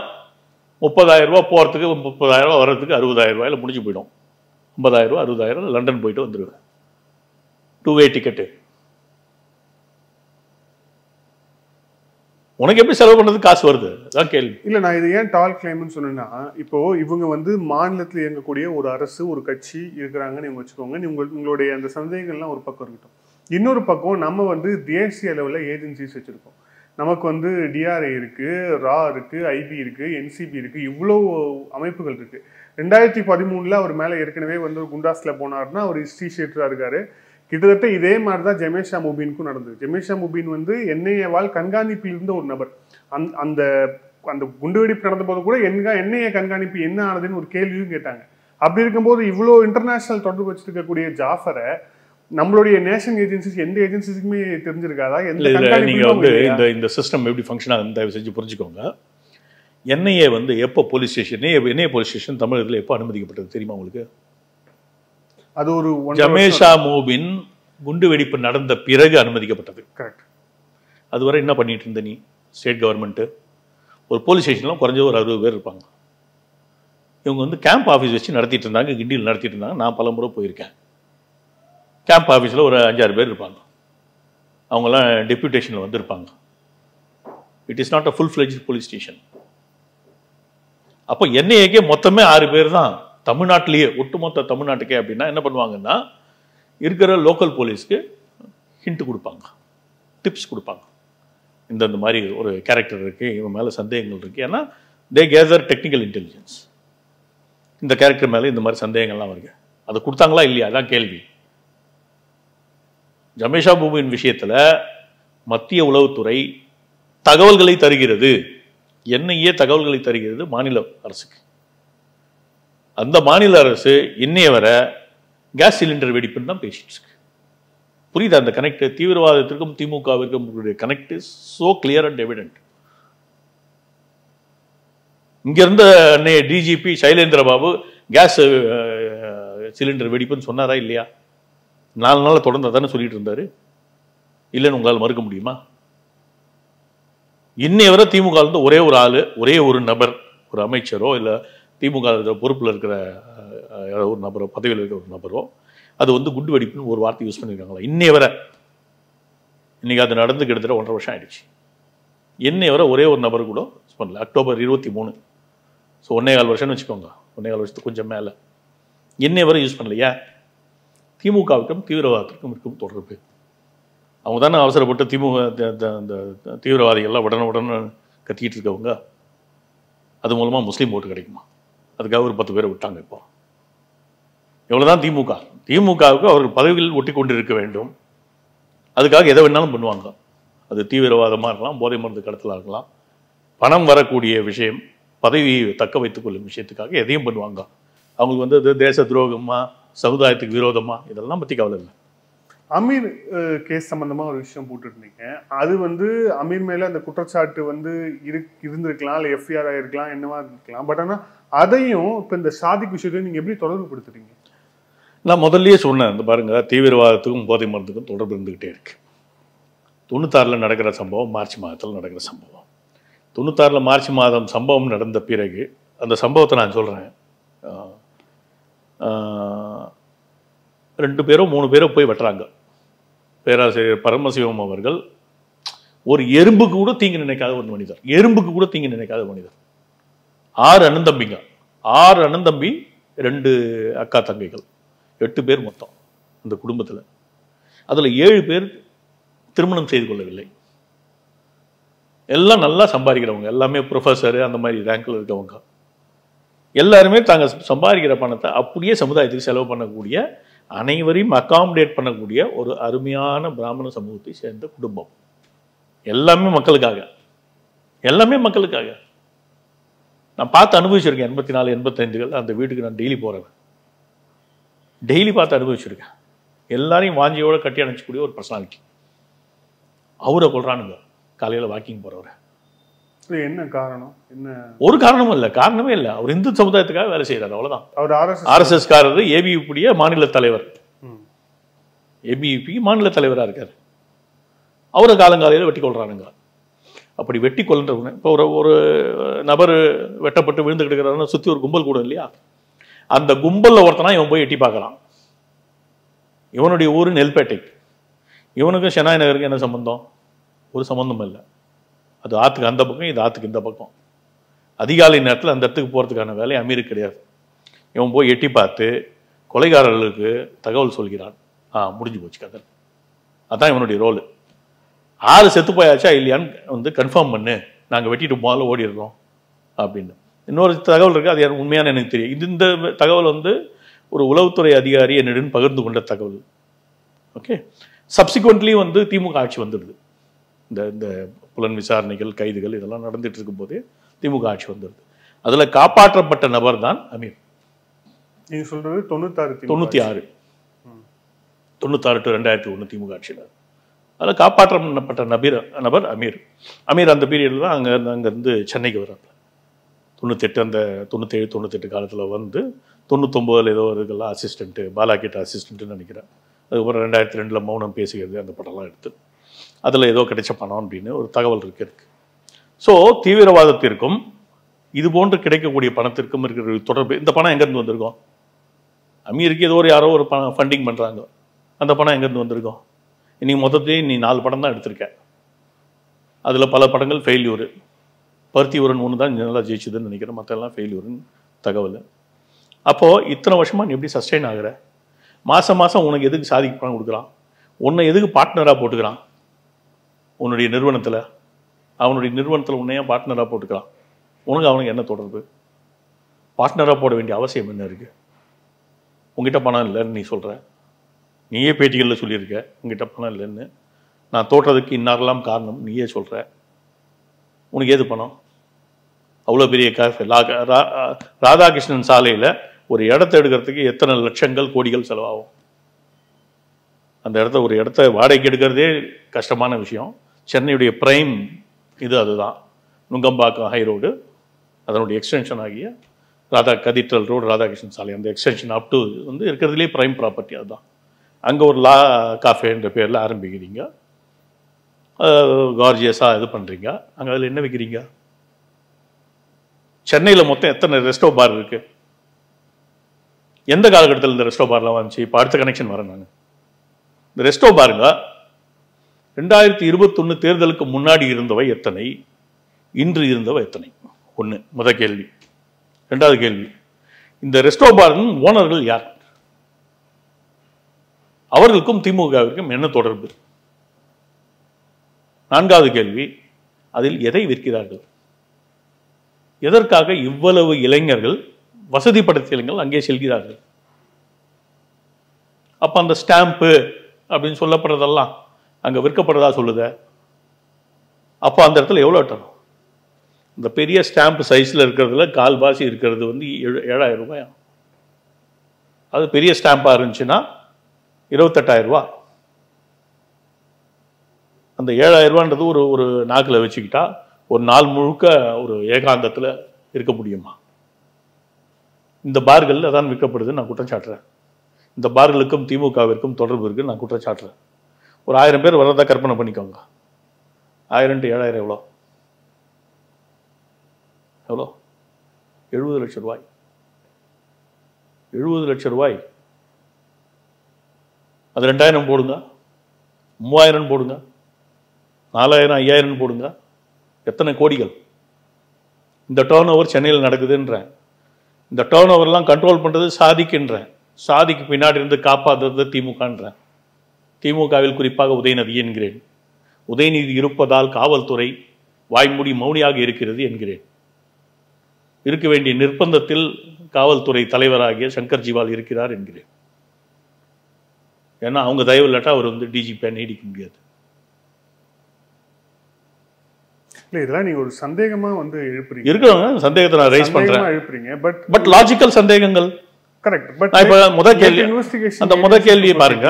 30,000 ரூபாய் போறதுக்கு, 30,000 ரூபாய் வர்றதுக்கு 60,000 ரூபாயில முடிஞ்சு போயிடும். 50,000 ரூபாய் 60,000 லண்டன் போயிட்டு வந்துடுவேன். 2-வே டிக்கெட்டு. உனக்கு எப்படி செலவு பண்றது காசு வருது? அதான் கேள்வி. இல்ல நான் இது ஏன் டால் கிளைம்னு சொன்னேன்னா, இப்போ இவங்க வந்து மாநிலத்தில் இயங்கக்கூடிய ஒரு அரசு ஒரு கட்சி இருக்கிறாங்கன்னு இவங்க வச்சுக்கோங்க. உங்களுடைய அந்த சந்தேகங்கள்லாம் ஒரு பக்கம் இருக்கட்டும். இன்னொரு பக்கம் நம்ம வந்து தேசிய அளவில் ஏஜென்சிஸ் வச்சிருக்கோம். நமக்கு வந்து டிஆர்ஐ இருக்கு, ரா இருக்கு, ஐபி இருக்கு, என்சிபி இருக்கு, இவ்வளோ அமைப்புகள் இருக்கு. 2013 அவர் மேல ஏற்கனவே வந்து குண்டாஸ்ல போனாருன்னா அவர் ஹிஸ்டரி ஷீட்டரா இருக்காரு. கிட்டத்தட்ட இதே மாதிரி தான் ஜமேஷா முபீனுக்கும் நடந்தது. ஜமேஷா முபீன் வந்து என்ஐஏவால் கண்காணிப்பில் இருந்த ஒரு நபர். அந்த அந்த குண்டுவெடிப்பு நடந்த போது கூட என்ஐஏ கண்காணிப்பு என்ன ஆனதுன்னு ஒரு கேள்வியும் கேட்டாங்க. அப்படி இருக்கும்போது இவ்வளோ இன்டர்நேஷனல் தொடர்பு வச்சிருக்கக்கூடிய ஜாஃபரை நம்மளுடைய நேஷனல் ஏஜென்சிஸ் எந்த ஏஜென்சிஸுக்குமே தெரிஞ்சிருக்காதா? நீங்க வந்து இந்த சிஸ்டம் எப்படி ஃபங்க்ஷன் ஆகுதுன்னு தயவு செஞ்சு புரிஞ்சுக்கோங்க. என்ஐஏ வந்து எப்போ police station, NIA police station தமிழகத்தில் எப்போ அனுமதிக்கப்பட்டது தெரியுமா உங்களுக்கு? அது ஒரு ஜமேஷா மூபின் குண்டு வெடிப்பு நடந்த பிறகு அனுமதிக்கப்பட்டது. கரெக்ட். அதுவரை என்ன பண்ணிட்டு இருந்த நீ? ஸ்டேட் கவர்மெண்ட்டு ஒரு போலீஸ் ஸ்டேஷன்லாம் குறைஞ்ச ஒரு 60 பேர் இருப்பாங்க. இவங்க வந்து கேம்ப் ஆஃபீஸ் வச்சு நடத்திட்டு இருந்தாங்க, கிண்டியில் நடத்திட்டு இருந்தாங்க. நான் பல முறை போயிருக்கேன். கேம்ப் ஆஃபீஸில் ஒரு 5-6 பேர் இருப்பாங்க. அவங்கெல்லாம் டெப்யூட்டேஷனில் வந்திருப்பாங்க. It is not a full fledged police station. அப்போ என்ஐஏக்கே மொத்தமே 6 பேர் தான் தமிழ்நாட்டிலேயே, ஒட்டுமொத்த தமிழ்நாட்டுக்கே. அப்படின்னா என்ன பண்ணுவாங்கன்னா, இருக்கிற லோக்கல் போலீஸ்க்கு ஹிண்ட் கொடுப்பாங்க, டிப்ஸ் கொடுப்பாங்க. இந்த மாதிரி ஒரு கேரக்டர் இருக்குது, இவன் மேலே சந்தேகங்கள் இருக்குது. ஏன்னா தே கேதர் டெக்னிக்கல் இன்டெலிஜென்ஸ். இந்த கேரக்டர் மேலே இந்த மாதிரி சந்தேகங்கள்லாம் வருது. அதை கொடுத்தாங்களா இல்லையா? அதான் கேள்வி. ஜமேஷா பூமியின் விஷயத்தில் மத்திய உளவுத்துறை தகவல்களை தருகிறது, என்ஐஏ தகவல்களை தருகிறது மாநில அரசுக்கு. அந்த மாநில அரசு இன்னைய வர கேஸ் சிலிண்டர் வெடிப்புன்னு தான் பேசிட்டு இருக்கு. புரியுதா அந்த கனெக்ட்? தீவிரவாதத்திற்கும் திமுகவிற்கும் connect is so clear and evident. இங்க இருந்த DGP Sylendra Babu gas cylinder வெடிப்புன்னு சொன்னாரா இல்லையா? 4 நாள் தொடர்ந்து தானே சொல்லிட்டு இருந்தாரு. இல்லைன்னு உங்களால் மறுக்க முடியுமா? இன்னைய வரை திமுக இருந்து ஒரே ஒரு ஆளு, ஒரே ஒரு நபர், ஒரு அமைச்சரோ இல்லை திமுக பொறுப்பில் இருக்கிற ஒரு நபரோ, பதவியில் இருக்கிற ஒரு நபரோ அது வந்து குண்டு வெடிப்புன்னு ஒரு வார்த்தை யூஸ் பண்ணியிருக்காங்களா? இன்னைய வரை இன்றைக்கி அது நடந்து கிட்டத்தட்ட 1.5 வருஷம் ஆயிடுச்சு. என்னை வர ஒரே ஒரு நபர் கூட யூஸ் பண்ணல. அக்டோபர் 23, ஸோ 1.25 வருஷம்னு வச்சுக்கோங்க, 1.25 வருஷத்துக்கு கொஞ்சம் மேலே என்னை வரை யூஸ் பண்ணல. ஏன்? திமுகவுக்கும் தீவிரவாதத்திற்கும் இருக்கும் தொடர்பு. அவங்க தானே அவசரப்பட்டு அந்த தீவிரவாதிகள்லாம் உடனே கத்திக்கிட்டு இருக்கவங்க. அது மூலமாக முஸ்லீம் ஓட்டு கிடைக்குமா? அதுக்காக ஒரு 10 பேரை விட்டாங்க. இப்போ எவ்வளோதான் திமுகவுக்கு அவர்கள் பதவிகளில் ஒட்டி கொண்டிருக்க வேண்டும். அதுக்காக எதை வேணாலும் பண்ணுவாங்க. அது தீவிரவாதமாக இருக்கலாம், போதை மருந்து கடத்தலாக இருக்கலாம், பணம் வரக்கூடிய விஷயம், பதவியை தக்க வைத்துக் கொள்ளும் விஷயத்துக்காக எதையும் பண்ணுவாங்க. அவங்களுக்கு வந்து அது தேச துரோகமா, சமுதாயத்துக்கு விரோதமா, இதெல்லாம் பற்றி கவலை இல்லை. அமீர் கேஸ் சம்பந்தமா ஒரு விஷயம் போட்டுருந்தீங்க. அது வந்து அமீர் மேல அந்த குற்றச்சாட்டு வந்து இருந்திருக்கலாம், இல்லை எஃப்ஐஆர் ஆயிருக்கலாம், என்னவா இருக்கலாம். பட் ஆனால் அதையும் இப்போ இந்த சாதிக் விஷயத்தையும் நீங்க எப்படி தொடர்பு படுத்துறீங்க? நான் முதல்லயே சொன்னேன், இந்த பாருங்க, தீவிரவாதத்துக்கும் போதை மருந்துக்கும் தொடர்பு இருந்துகிட்டே இருக்கு. 96 நடக்கிற சம்பவம், மார்ச் மாதத்தில் நடக்கிற சம்பவம். 96 மார்ச் மாதம் சம்பவம் நடந்த பிறகு அந்த சம்பவத்தை நான் சொல்றேன். 2 பேரோ 3 பேரோ போய் வெட்டுறாங்க. பேராசிரியர் பரமசிவம் அவர்கள் ஒரு எறும்புக்கு கூட தீங்கு நினைக்காத ஒரு மனிதர், எறும்புக்கு கூட தீங்கு நினைக்காத மனிதர். 6 அண்ணன் தம்பிங்க, 6 அண்ணன் தம்பி, 2 அக்கா தங்கைகள், 8 பேர் மொத்தம் அந்த குடும்பத்தில். அதில் 7 பேர் திருமணம் செய்து கொள்ளவில்லை. எல்லாம் நல்லா சம்பாதிக்கிறவங்க, எல்லாமே ப்ரொஃபஸரு அந்த மாதிரி ரேங்கில் இருக்கவங்க. எல்லாருமே தாங்க சம்பாதிக்கிற பணத்தை அப்படியே சமுதாயத்துக்கு செலவு பண்ணக்கூடிய, அனைவரையும் அகாமடேட் பண்ணக்கூடிய ஒரு அருமையான பிராமண சமூகத்தை சேர்ந்த குடும்பம். எல்லாமே மக்களுக்காக, எல்லாமே மக்களுக்காக. நான் பார்த்து அனுபவிச்சிருக்கேன். 84, 85 அந்த வீட்டுக்கு நான் டெய்லி போகிறேன். டெய்லி பார்த்து அனுபவிச்சிருக்கேன். எல்லாரையும் வாஞ்சியோட கட்டி அணைச்சக்கூடிய ஒரு பர்சனாலிட்டி. அவரை கொள்றானுங்க, காலையில் வாக்கிங் போகிறவரை. என்ன காரணம்? என்ன? ஒரு காரணமும் இல்லை, காரணமே இல்லை. அவர் இந்து சமுதாயத்துக்காக வேலை செய்யறாரு, அவ்வளவுதான். அவர் RSS காரர், ஏபியுடைய மாநில தலைவர், ஏபியுபி மாநில தலைவராக இருக்காரு. அவரை காலங்காலையில் வெட்டி கொள்றானுங்க. அப்படி வெட்டி கொள்றவங்க, இப்போ ஒரு நபர் வெட்டப்பட்டு விழுந்து கிடக்கிறாருன்னு சுற்றி ஒரு கும்பல் கூட இல்லையா? அந்த கும்பலில் ஒருத்தனா இவன் போய் எட்டி பார்க்கலாம். இவனுடைய ஊர் நெல்பேட்டை. இவனுக்கும் ஷெனாய் நகருக்கு என்ன சம்பந்தம்? ஒரு சம்பந்தம் இல்லை. அது ஆற்றுக்கு அந்த பக்கம், இது ஆற்றுக்கு இந்த பக்கம். அதிகாலை நேரத்தில் அந்த இடத்துக்கு போகிறதுக்கான வேலை அமீருக்கு கிடையாது. இவன் போய் எட்டி பார்த்து கொலைகாரர்களுக்கு தகவல் சொல்கிறான். முடிஞ்சு போச்சு கதை. அதான் இவனுடைய ரோலு. 6 செத்து போயாச்சா இல்லையான்னு வந்து கன்ஃபார்ம் பண்ணு, நாங்கள் வெட்டிட்டு முதல்ல ஓடிடுறோம் அப்படின்னு. இன்னொரு தகவல் இருக்குது, அது உண்மையான எனக்கு தெரியும். இந்த தகவல் வந்து ஒரு உளவுத்துறை அதிகாரி என்னுடன் பகிர்ந்து கொண்ட தகவல். ஓகே, சப்சிக்வெண்ட்லி வந்து திமுக ஆட்சி வந்துடுது. இந்த புலன் விசாரணைகள், கைதுகள் இதெல்லாம் நடந்துட்டு இருக்கும் போதே திமுக ஆட்சி வந்துடுது. அதில் காப்பாற்றப்பட்ட நபர் தான் அமீர். நீங்க சொல்றது 96 to 2001 திமுக ஆட்சியில். அதில் காப்பாற்றப்பட்ட நபர் அமீர். அமீர் அந்த பீரியடில் தான் அங்கேருந்து சென்னைக்கு வர்றாங்க. 98 அந்த 97, 98 காலத்தில் வந்து 99 ஏதோ இதுக்கெல்லாம் அசிஸ்டண்ட்டு, பாலாக்கிட்ட அசிஸ்டண்ட்டுன்னு நினைக்கிறேன். அதுக்கப்புறம் 2002 மௌனம் பேசுகிறது, அந்த படம்லாம் எடுத்து அதில் ஏதோ கிடைச்ச பணம் அப்படின்னு ஒரு தகவல் இருக்கு. ஸோ தீவிரவாதத்திற்கும் இது போன்று கிடைக்கக்கூடிய பணத்திற்கும் இருக்கிற தொடர்பு. இந்த பணம் எங்கேருந்து வந்திருக்கோம்? அமீருக்கு ஏதோ யாரோ ஒரு பணம் ஃபண்டிங் பண்ணுறாங்க. அந்த பணம் எங்கேருந்து வந்திருக்கோம்? இன்னைக்கு மொத்தத்தையும் நீ 4 படம் தான் எடுத்திருக்கேன். அதில் பல படங்கள் ஃபெயில்யூரு. பருத்தியூரன் 1 தான் நல்லா ஜெயிச்சுதுன்னு நினைக்கிறேன், மற்ற எல்லாம் ஃபெயில்யூருன்னு தகவல். அப்போது இத்தனை வருஷமாக நீ எப்படி சஸ்டெயின் ஆகிற? மாதம் உனக்கு எதுக்கு சாதிக்கு பணம் கொடுக்குறான்? உன்னை எதுக்கு பார்ட்னராக போட்டுக்கிறான்? உன்னுடைய நிறுவனத்தில், அவனுடைய நிறுவனத்தில் உன்னையே பார்ட்னராக போட்டுக்கிறான். உனக்கு அவனுக்கு என்ன தொடர்பு? பார்ட்னராக போட வேண்டிய அவசியம் என்ன இருக்குது? உங்ககிட்ட பணம் இல்லைன்னு நீ சொல்கிற, நீயே பேட்டிகளில் சொல்லியிருக்க உங்ககிட்ட பணம் இல்லைன்னு. நான் தோற்றதுக்கு இன்னாரெல்லாம் காரணம் நீயே சொல்கிற. உனக்கு ஏது பணம்? அவ்வளோ பெரிய ராதாகிருஷ்ணன் சாலையில் ஒரு இடத்த எடுக்கிறதுக்கு எத்தனை லட்சங்கள், கோடிகள் செலவாகும்? அந்த ஒரு இடத்த வாடகைக்கு எடுக்கிறதே கஷ்டமான விஷயம். சென்னையுடைய பிரைம் இது அதுதான், நுங்கம்பாக்கம் ஹைரோடு, அதனுடைய எக்ஸ்டென்ஷன் ஆகிய கதீட்ரல் ரோடு, ராதாகிருஷ்ணன் சாலை, அந்த எக்ஸ்டென்ஷன் அப் டு வந்து இருக்கிறதுலே பிரைம் ப்ராப்பர்ட்டி அதுதான். அங்கே ஒரு லா காஃபேன்ற பேரில் ஆரம்பிக்கிறீங்க, கார்ஜியஸாக இது பண்ணுறீங்க. அங்கே அதில் என்ன வைக்கிறீங்க? சென்னையில் மொத்தம் எத்தனை ரெஸ்டோ பார் இருக்குது? எந்த காலகட்டத்தில் இந்த ரெஸ்டோ பார்லாம் வந்துச்சு? இப்போ அடுத்த கனெக்ஷன் வரேன் நான். இந்த ரெஸ்டோ பாருங்க, 2021 தேர்தலுக்கு முன்னாடி இருந்தவை எத்தனை, இன்று இருந்தவை எத்தனை? ஒன்று முத கேள்வி. ரெண்டாவது கேள்வி, இந்த ரெஸ்டோ பாரின் ஓனர்கள் யார்? அவர்களுக்கும் திமுகவிற்கும் என்ன தொடர்பு? நான்காவது கேள்வி, அதில் எதை விற்கிறார்கள்? எதற்காக இவ்வளவு இளைஞர்கள், வசதி படைத்த இளைஞர்கள் அங்கே செல்கிறார்கள்? அப்ப அந்த ஸ்டாம்பு அப்படின்னு சொல்லப்படுறதெல்லாம் அங்க விற்கப்படுறதா சொல்லுத. அப்ப அந்த இடத்துல எவ்வளவு டரும்? இந்த பெரிய ஸ்டாம்ப் சைஸ்ல இருக்கிறதுல கால்வாசி இருக்கிறது வந்து 7,000 ரூபாய். அது பெரிய ஸ்டாம்பா இருந்துச்சுன்னா 28,000 ரூபாய். அந்த 7,000 ரூபான்றது ஒரு நாக்கில் வச்சுக்கிட்டா ஒரு நாள் முழுக்க ஒரு ஏகாந்தத்தில் இருக்க முடியுமா? இந்த பார்கள் அதான் விற்கப்படுது நான் குற்றம் சாட்டுறேன். இந்த பார்களுக்கும் திமுகவிற்கும் தொடர்பு இருக்கு நான் குற்றம் சாட்டுறேன். ஒரு 1000 பேர் வரதா கற்பனை பண்ணிக்கோங்க. 1000 × 7,000 எவ்வளோ? 70 லட்சம் ரூபாய். 70 லட்சம் ரூபாய். அது 2,000 போடுங்க, 3,000 போடுங்க, 4,000, 5,000 போடுங்க. எத்தனை கோடிகள்? இந்த டேர்ன் ஓவர் சென்னையில் நடக்குதுன்றேன். இந்த டேர்ன் ஓவர்லாம் கண்ட்ரோல் பண்ணுறது சாதிக்குன்றேன். சாதிக்கு பின்னாடி இருந்து காப்பாற்றுறது திமுகன்றேன். திமுகவில் குறிப்பாக உதயநிதி என்கிறேன். உதயநிதி இருப்பதால் காவல்துறை வாய்மூடி மௌனியாக இருக்கிறது என்கிறேன். இருக்க வேண்டிய நிர்பந்தத்தில் காவல்துறை தலைவராகிய சங்கர் ஜிவால் இருக்கிறார் என்கிறேன். ஏன்னா அவங்க தயவு இல்லாட்டா அவர் வந்து டிஜிபியா நீடிக்க முடியாது. இல்லை, இதெல்லாம் நீங்க ஒரு சந்தேகமா வந்து எழுப்புறீங்க. இருக்கிறவங்க சந்தேகத்தை நான் ரைஸ் பண்றேன். எழுப்புறீங்க. பட் லாஜிக்கல் சந்தேகங்கள். கரெக்ட். பட் இப்ப முதல் கேள்வி, அந்த முதல் கேள்வியை பாருங்க.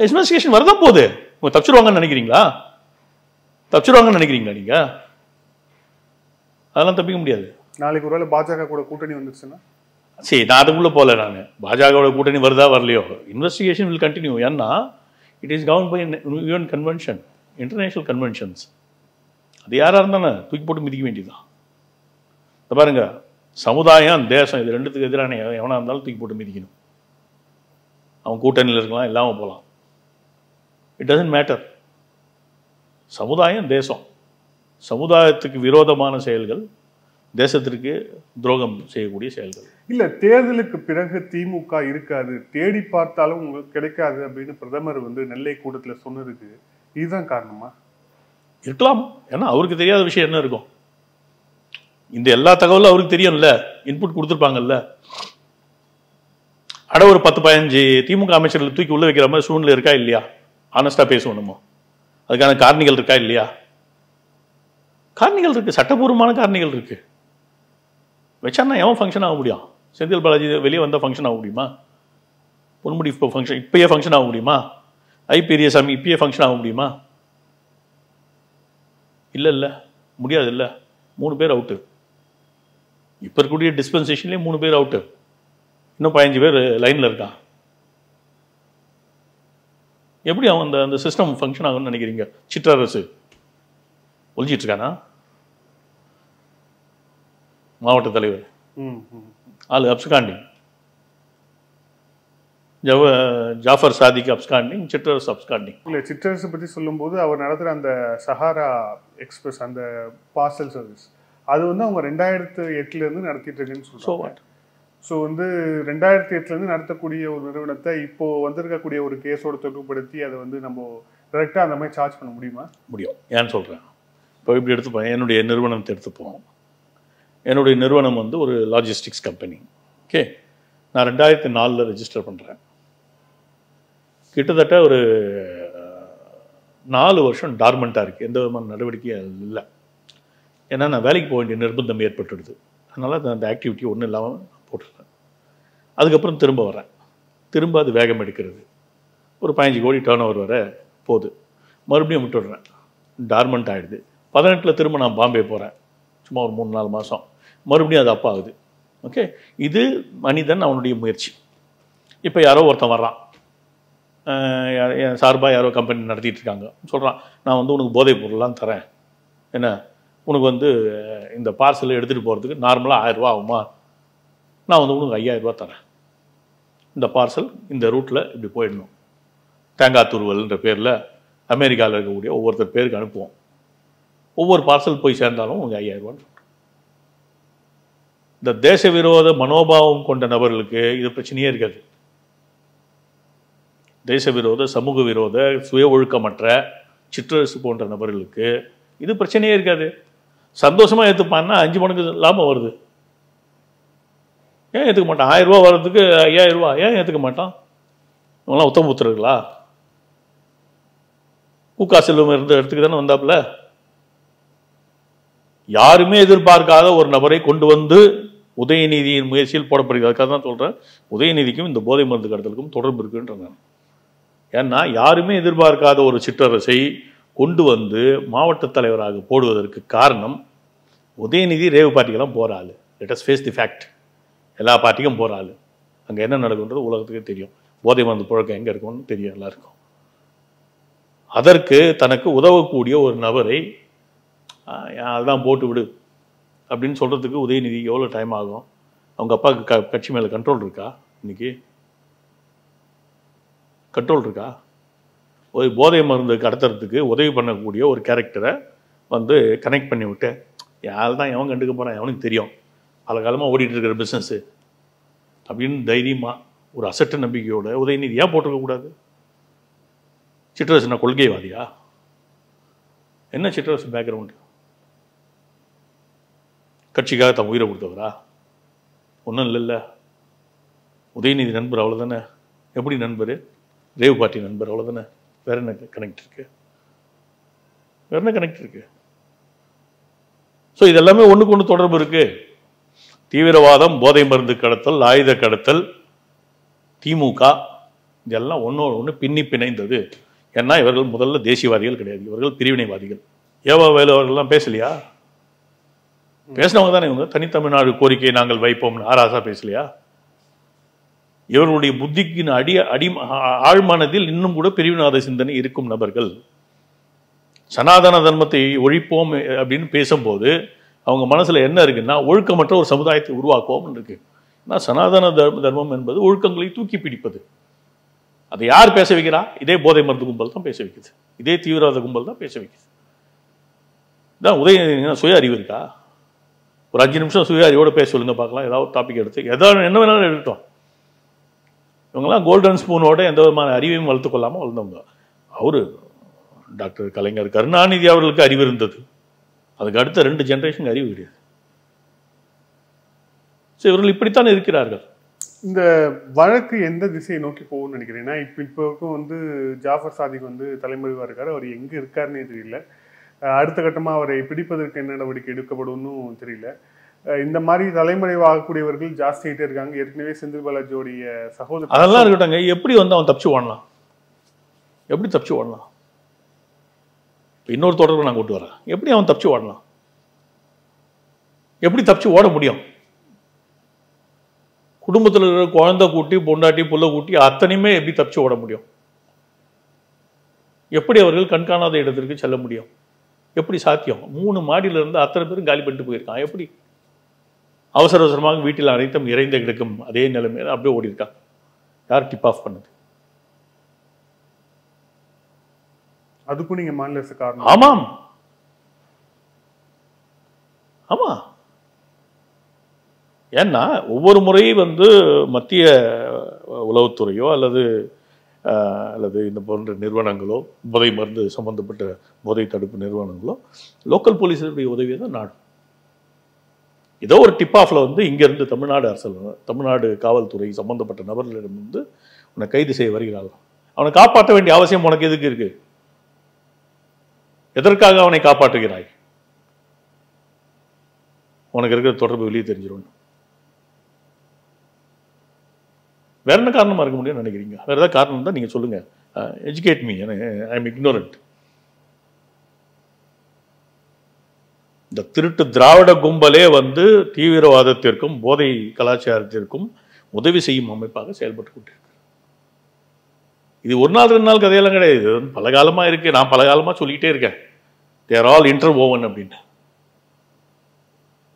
இன்வெஸ்டிகேஷன் வரதான் போகுது. உங்க தப்பிச்சிருவாங்கன்னு நினைக்கிறீங்களா? தப்பிச்சிருவாங்கன்னு நினைக்கிறீங்களா நீங்க? அதெல்லாம் தப்பிக்க முடியாது. நாளைக்கு ஒருவேளை பாஜக கூட கூட்டணி வந்துருச்சுன்னா சரி, நான் அதுக்குள்ள போல. நான் பாஜகவோட கூட்டணி வருதா வரலையோ, இன்வெஸ்டிகேஷன் வில் கண்டினியூ. ஏன்னா it is govern by UN convention, international conventions. அது யாராக இருந்தானே தூக்கி போட்டு மிதிக்க வேண்டியதுதான். இதை பாருங்க, சமுதாயம் தேசம் இது ரெண்டுத்துக்கு எதிரான எவனாக இருந்தாலும் தூக்கி போட்டு மிதிக்கணும். அவன் கூட்டணியில் இருக்கலாம், இல்லாமல் போகலாம். It doesn't matter. சமுதாயம் தேசம். சமுதாயத்துக்கு விரோதமான செயல்கள் தேசத்திற்கு துரோகம் செய்யக்கூடிய செயல்கள். இல்ல, தேர்தலுக்கு பிறகு திமுக இருக்காது, தேடி பார்த்தாலும் உங்களுக்கு கிடைக்காது அப்படின்னு பிரதமர் வந்து நெல்லை கூட்டத்தில் சொன்னதுக்கு இதுதான் காரணமா? இருக்கலாம். ஏன்னா அவருக்கு தெரியாத விஷயம் என்ன இருக்கும்? இந்த எல்லா தகவலும் அவருக்கு தெரியும்ல, இன்புட் கொடுத்துருப்பாங்கல்ல. அட ஒரு 10-15 திமுக அமைச்சர்கள் தூக்கி உள்ள வைக்கிற மாதிரி சூழ்நிலை இருக்கா இல்லையா? ஆனஸ்டா பேசுவோம் நம்ம. அதுக்கான காரணிகள் இருக்கா இல்லையா? காரணிகள் இருக்கு, சட்டபூர்வமான காரணிகள் இருக்கு. வச்சான்னா எவன் ஃபங்க்ஷன் ஆக முடியும்? செந்தில் பாலாஜி வெளியே வந்தால் ஃபங்க்ஷன் ஆக முடியுமா? பொன்முடி இப்போ ஃபங்க்ஷன் இப்பயே ஃபங்க்ஷன் ஆக முடியுமா? பெரியசாமி இப்பயே ஃபங்க்ஷன் ஆக முடியுமா? இல்லை, முடியாது. இல்லை, 3 பேர் அவுட்டு. இப்போ இருக்கக்கூடிய டிஸ்பென்சேஷன்லேயே 3 பேர் அவுட்டு. இன்னும் 15 பேர் லைனில் இருக்கான். எப்படி அவன் அந்த சிஸ்டம் ஃபங்க்ஷன் ஆகும்னு நினைக்கிறீங்க? சிற்றரசு ஒழிஞ்சிட்டு இருக்கானா? மாவட்ட தலைவர் ஆளு அப்ஸ்காண்டிங், ஜாஃபர் சாதிக் அப்ஸ்காண்டிங், சிற்றரசு அப்ஸ்காண்டிங். இல்லை, சிற்றரசு பற்றி சொல்லும்போது அவர் நடத்துகிற அந்த சஹாரா எக்ஸ்பிரஸ் அந்த பார்சல் சர்வீஸ் அது வந்து அவங்க 2008 நடத்திட்டு இருக்குன்னு சொல்லுவாங்க. ஸோ வந்து 2008 நடத்தக்கூடிய ஒரு நிறுவனத்தை இப்போ வந்திருக்கக்கூடிய ஒரு கேஸோட தொடர்புபடுத்தி அதை வந்து நம்ம டைரெக்டாக அந்த மாதிரி சார்ஜ் பண்ண முடியுமா? முடியும். ஏன்னு சொல்கிறேன். இப்போ இப்படி எடுத்துப்போம், என்னுடைய நிறுவனத்தை எடுத்துப்போம். என்னுடைய நிறுவனம் வந்து ஒரு லாஜிஸ்டிக்ஸ் கம்பெனி. ஓகே, நான் 2004 ரெஜிஸ்டர் பண்ணுறேன். கிட்டத்தட்ட ஒரு 4 வருஷம் டார்மெண்ட்டாக இருக்குது, எந்த விதமான நடவடிக்கையும் இல்லை. ஏன்னா நான் வேலைக்கு போக வேண்டிய நிர்பந்தம் ஏற்பட்டுடுது. அதனால் அந்த ஆக்டிவிட்டி ஒன்றும் இல்லாமல் போட்டுருக்கேன். அதுக்கப்புறம் திரும்ப வரேன். திரும்ப அது வேகம் எடுக்கிறது. ஒரு 15 கோடி டேர்ன் ஓவர் வர போகுது. மறுபடியும் விட்டுடுறேன், டார்மெண்ட் ஆகிடுது. 18 திரும்ப நான் பாம்பே போகிறேன், சும்மா ஒரு 3-4 மாதம். மறுபடியும் அது அப்பா ஆகுது. ஓகே, இது மனிதன் அவனுடைய முயற்சி. இப்போ யாரோ ஒருத்தன் வர்றான், என் சார்பாக யாரோ கம்பெனி நடத்திட்டு இருக்காங்க. சொல்கிறான், நான் வந்து உனக்கு போதைப் பொருள்லாம் தரேன், என்ன உனக்கு வந்து இந்த பார்சலை எடுத்துகிட்டு போகிறதுக்கு நார்மலாக 1000 ரூபா ஆகுமா? நான் வந்து உனக்கு 5000 ரூபா தரேன். இந்த பார்சல் இந்த ரூட்டில் இப்படி போயிடணும், தேங்காய் துருவல்ன்ற பேரில் அமெரிக்காவில் இருக்கக்கூடிய ஒவ்வொருத்தர் பேருக்கு அனுப்புவோம். ஒவ்வொரு பார்சல் போய் சேர்ந்தாலும் உங்களுக்கு 5000 ரூபான்னு. இந்த தேச விரோத மனோபாவம் கொண்ட நபர்களுக்கு இது பிரச்சனையே இருக்காது. தேச விரோத, சமூக விரோத, சுய ஒழுக்கமற்ற, சிற்றரசு போன்ற நபர்களுக்கு இது பிரச்சனையே இருக்காது. சந்தோஷமா ஏற்றுப்பான்னா 5 மடங்கு லாபம் வருது. ஏன் ஏற்றுக்க மாட்டான்? 1000 ரூபா வர்றதுக்கு 5000 ரூபா ஏன் ஏற்றுக்க மாட்டான்? இவங்களாம் உத்தமபுத்திரர்களா? கூக்கா செல்வம் இருந்த இடத்துக்கு தானே வந்தாப்புல. யாருமே எதிர்பார்க்காத ஒரு நபரை கொண்டு வந்து உதயநிதியின் முயற்சியில் போடப்படுகிறது. அதுக்காக தான் சொல்றேன், உதயநிதிக்கும் இந்த போதை மருந்து கடத்தலுக்கும் தொடர்பு இருக்குன்ற நான். ஏன்னா யாருமே எதிர்பார்க்காத ஒரு சிற்றரசை கொண்டு வந்து மாவட்ட தலைவராக போடுவதற்கு காரணம், உதயநிதி ரேவு பார்ட்டிக்கெல்லாம் போகிற ஆள். Let us face the fact. எல்லா பார்ட்டிக்கும் போகிற ஆள். அங்கே என்ன நடக்குன்றது உலகத்துக்கே தெரியும். போதை மருந்து புழக்கம் எங்கே இருக்கும்னு தெரியும் எல்லாருக்கும். அதற்கு தனக்கு உதவக்கூடிய ஒரு நபரை அதுதான் போட்டு விடு அப்படின்னு சொல்கிறதுக்கு உதயநிதி எவ்வளோ டைம் ஆகும்? அவங்க அப்பாவுக்கு கட்சி மேலே கண்ட்ரோல் இருக்கா? இன்னைக்கு கண்ட்ரோல் இருக்கா? ஒரு போதை மருந்து கடத்துறதுக்கு உதவி பண்ணக்கூடிய ஒரு கேரக்டரை வந்து கனெக்ட் பண்ணி விட்டு யார் தான் எவன் கண்டுக்க போகிறான் எவனுக்கு தெரியும், பல காலமாக ஓடிட்டு இருக்கிற பிஸ்னஸ்ஸு அப்படின்னு தைரியமாக ஒரு அசட்டு நம்பிக்கையோட உதயநிதி ஏன் போட்டிருக்கக்கூடாது? சிற்றரசுனா கொள்கைவாதியா? என்ன சிற்றரசு பேக்ரவுண்டு? கட்சிக்காக தன் உயிரை கொடுத்தவரா? ஒன்றும் இல்லைல்ல. உதயநிதி நண்பர் அவ்வளோதானே. எப்படி நண்பர்? ரேவ் பார்ட்டி நண்பர் அவ்வளோதானே. வேற என்ன கனெக்ட் இருக்கு? வேற என்ன கனெக்ட் இருக்கு? ஸோ இதெல்லாமே ஒன்றுக்கு ஒன்று தொடர்பு இருக்கு. தீவிரவாதம், போதை மருந்து கடத்தல், ஆயுத கடத்தல், திமுக இதெல்லாம் ஒன்றோடு ஒன்று பின்னி பிணைந்தது. ஏன்னா இவர்கள் முதல்ல தேசியவாதிகள் கிடையாது, இவர்கள் பிரிவினைவாதிகள். ஏவா வேலு அவர்கள்லாம் பேசலையா? பேசினவங்க தானே இவங்க. தனித்தமிழ்நாடு கோரிக்கையை நாங்கள் வைப்போம்னு ஆராசா பேசலையா? இவர்களுடைய புத்திக்கின் ஆழ்மனதில் இன்னும் கூட பிரிவினவாத சிந்தனை இருக்கும் நபர்கள். சனாதன தர்மத்தை ஒழிப்போம் அப்படின்னு பேசும்போது அவங்க மனசுல என்ன இருக்குன்னா, ஒழுக்கமற்ற ஒரு சமுதாயத்தை உருவாக்குவோம் இருக்கு. ஆனால் சனாதன தர்மம் என்பது ஒழுக்கங்களை தூக்கி பிடிப்பது. அதை யார் பேச வைக்கிறா? இதே போதை மருந்து கும்பல் தான் பேச வைக்குது. இதே தீவிரவாத கும்பல் தான் பேச வைக்குது. இதான் உதய சுய அறிவு இருக்கா? ஒரு 5 நிமிஷம் சுய அறிவோட பேச சொல்லுங்க பார்க்கலாம். ஏதாவது டாபிக் எடுத்து ஏதாவது என்ன வேணாலும் எடுத்துட்டோம். இவங்கெல்லாம் கோல்டன் ஸ்பூனோட எந்த விதமான அறிவையும் வளர்த்து கொள்ளாமல் வளர்ந்தவங்க. அவரு டாக்டர் கலைஞர் கருணாநிதி அவர்களுக்கு அறிவு இருந்தது. அதுக்கு அடுத்த 2 ஜெனரேஷன் அறிவு கிடையாது. இவர்கள் இப்படித்தான் இருக்கிறார்கள். இந்த வழக்கு எந்த திசையை நோக்கி போகும்னு நினைக்கிறேன். ஏன்னா இப்போக்கும் வந்து ஜாஃபர் சாதிக் வந்து தலைமறைவாக இருக்காரு. அவர் எங்கே இருக்காருன்னே தெரியல. அடுத்த கட்டமாக அவரை பிடிப்பதற்கு என்ன நடவடிக்கை எடுக்கப்படும்னு தெரியல. இந்த மாதிரி தலைமறைவாகக்கூடியவர்கள் ஜாஸ்தி ஆகிட்டே இருக்காங்க. ஏற்கனவே செந்தில் பாலாஜியோடைய சகோதரர் அதெல்லாம் இருக்கட்டாங்க. எப்படி வந்து அவன் தப்பிச்சு ஓடலாம்? எப்படி தப்பிச்சு ஓடலாம்? இன்னொரு தொடர்பு நான் கொண்டு வரேன். எப்படி அவன் தப்பிச்சு ஓடலாம்? எப்படி தப்பிச்சு ஓட முடியும்? குடும்பத்தில் இருக்கிற குழந்தை கூட்டி, பொண்டாட்டி, புள்ள கூட்டி அத்தனையுமே எப்படி தப்பிச்சு ஓட முடியும்? எப்படி அவர்கள் கண்காணாத இடத்திற்கு செல்ல முடியும்? எப்படி சாத்தியம்? 3 மாடியில இருந்து அத்தனை பேரும் காலி பண்ணிட்டு போயிருக்கான். எப்படி அவசர அவசரமாக வீட்டில் அனைத்தும் இறைந்த கிடக்கும் அதே நிலைமையில அப்படியே ஓடி இருக்கான். யார் டிப் ஆஃப் பண்ணது? அதுக்கும் நீங்க மாநில அரசு காரணம். ஆமாம், ஆமா. ஏன்னா ஒவ்வொரு முறையும் வந்து மத்திய உளவுத்துறையோ அல்லது இந்த போன்ற நிறுவனங்களோ, போதை மருந்து சம்பந்தப்பட்ட போதை தடுப்பு நிறுவனங்களோ லோக்கல் போலீஸுடைய உதவியை தான் நாடும். ஏதோ ஒரு டிப் ஆஃப்ல வந்து இங்கிருந்து தமிழ்நாடு அரசு, தமிழ்நாடு காவல்துறை சம்பந்தப்பட்ட நபர்களிடம் வந்து உன்னை கைது செய்ய வருகிறார்கள். அவனை காப்பாற்ற வேண்டிய அவசியம் உனக்கு எதுக்கு இருக்கு? எதற்காக அவனை காப்பாற்றுகிறாய்? உனக்கு இருக்கிற தொடர்பு வெளியே தெரிஞ்சிடும். வேற என்ன காரணமா இருக்க முடியும்னு நினைக்கிறீங்க? வேற ஏதாவது காரணம் தான் நீங்க சொல்லுங்க. Educate me, I am ignorant. இந்த திருட்டு திராவிட கும்பலே வந்து தீவிரவாதத்திற்கும் போதை கலாச்சாரத்திற்கும் உதவி செய்யும் அமைப்பாக செயல்பட்டு கொண்டிருக்கு. இது ஒரு நாள் 2 நாள் கதையெல்லாம் கிடையாது. இது வந்து பல காலமா இருக்கு. நான் பல காலமா சொல்லிக்கிட்டே இருக்கேன். தேர் ஆல் இன்டர் ஓவன் அப்படின்னு.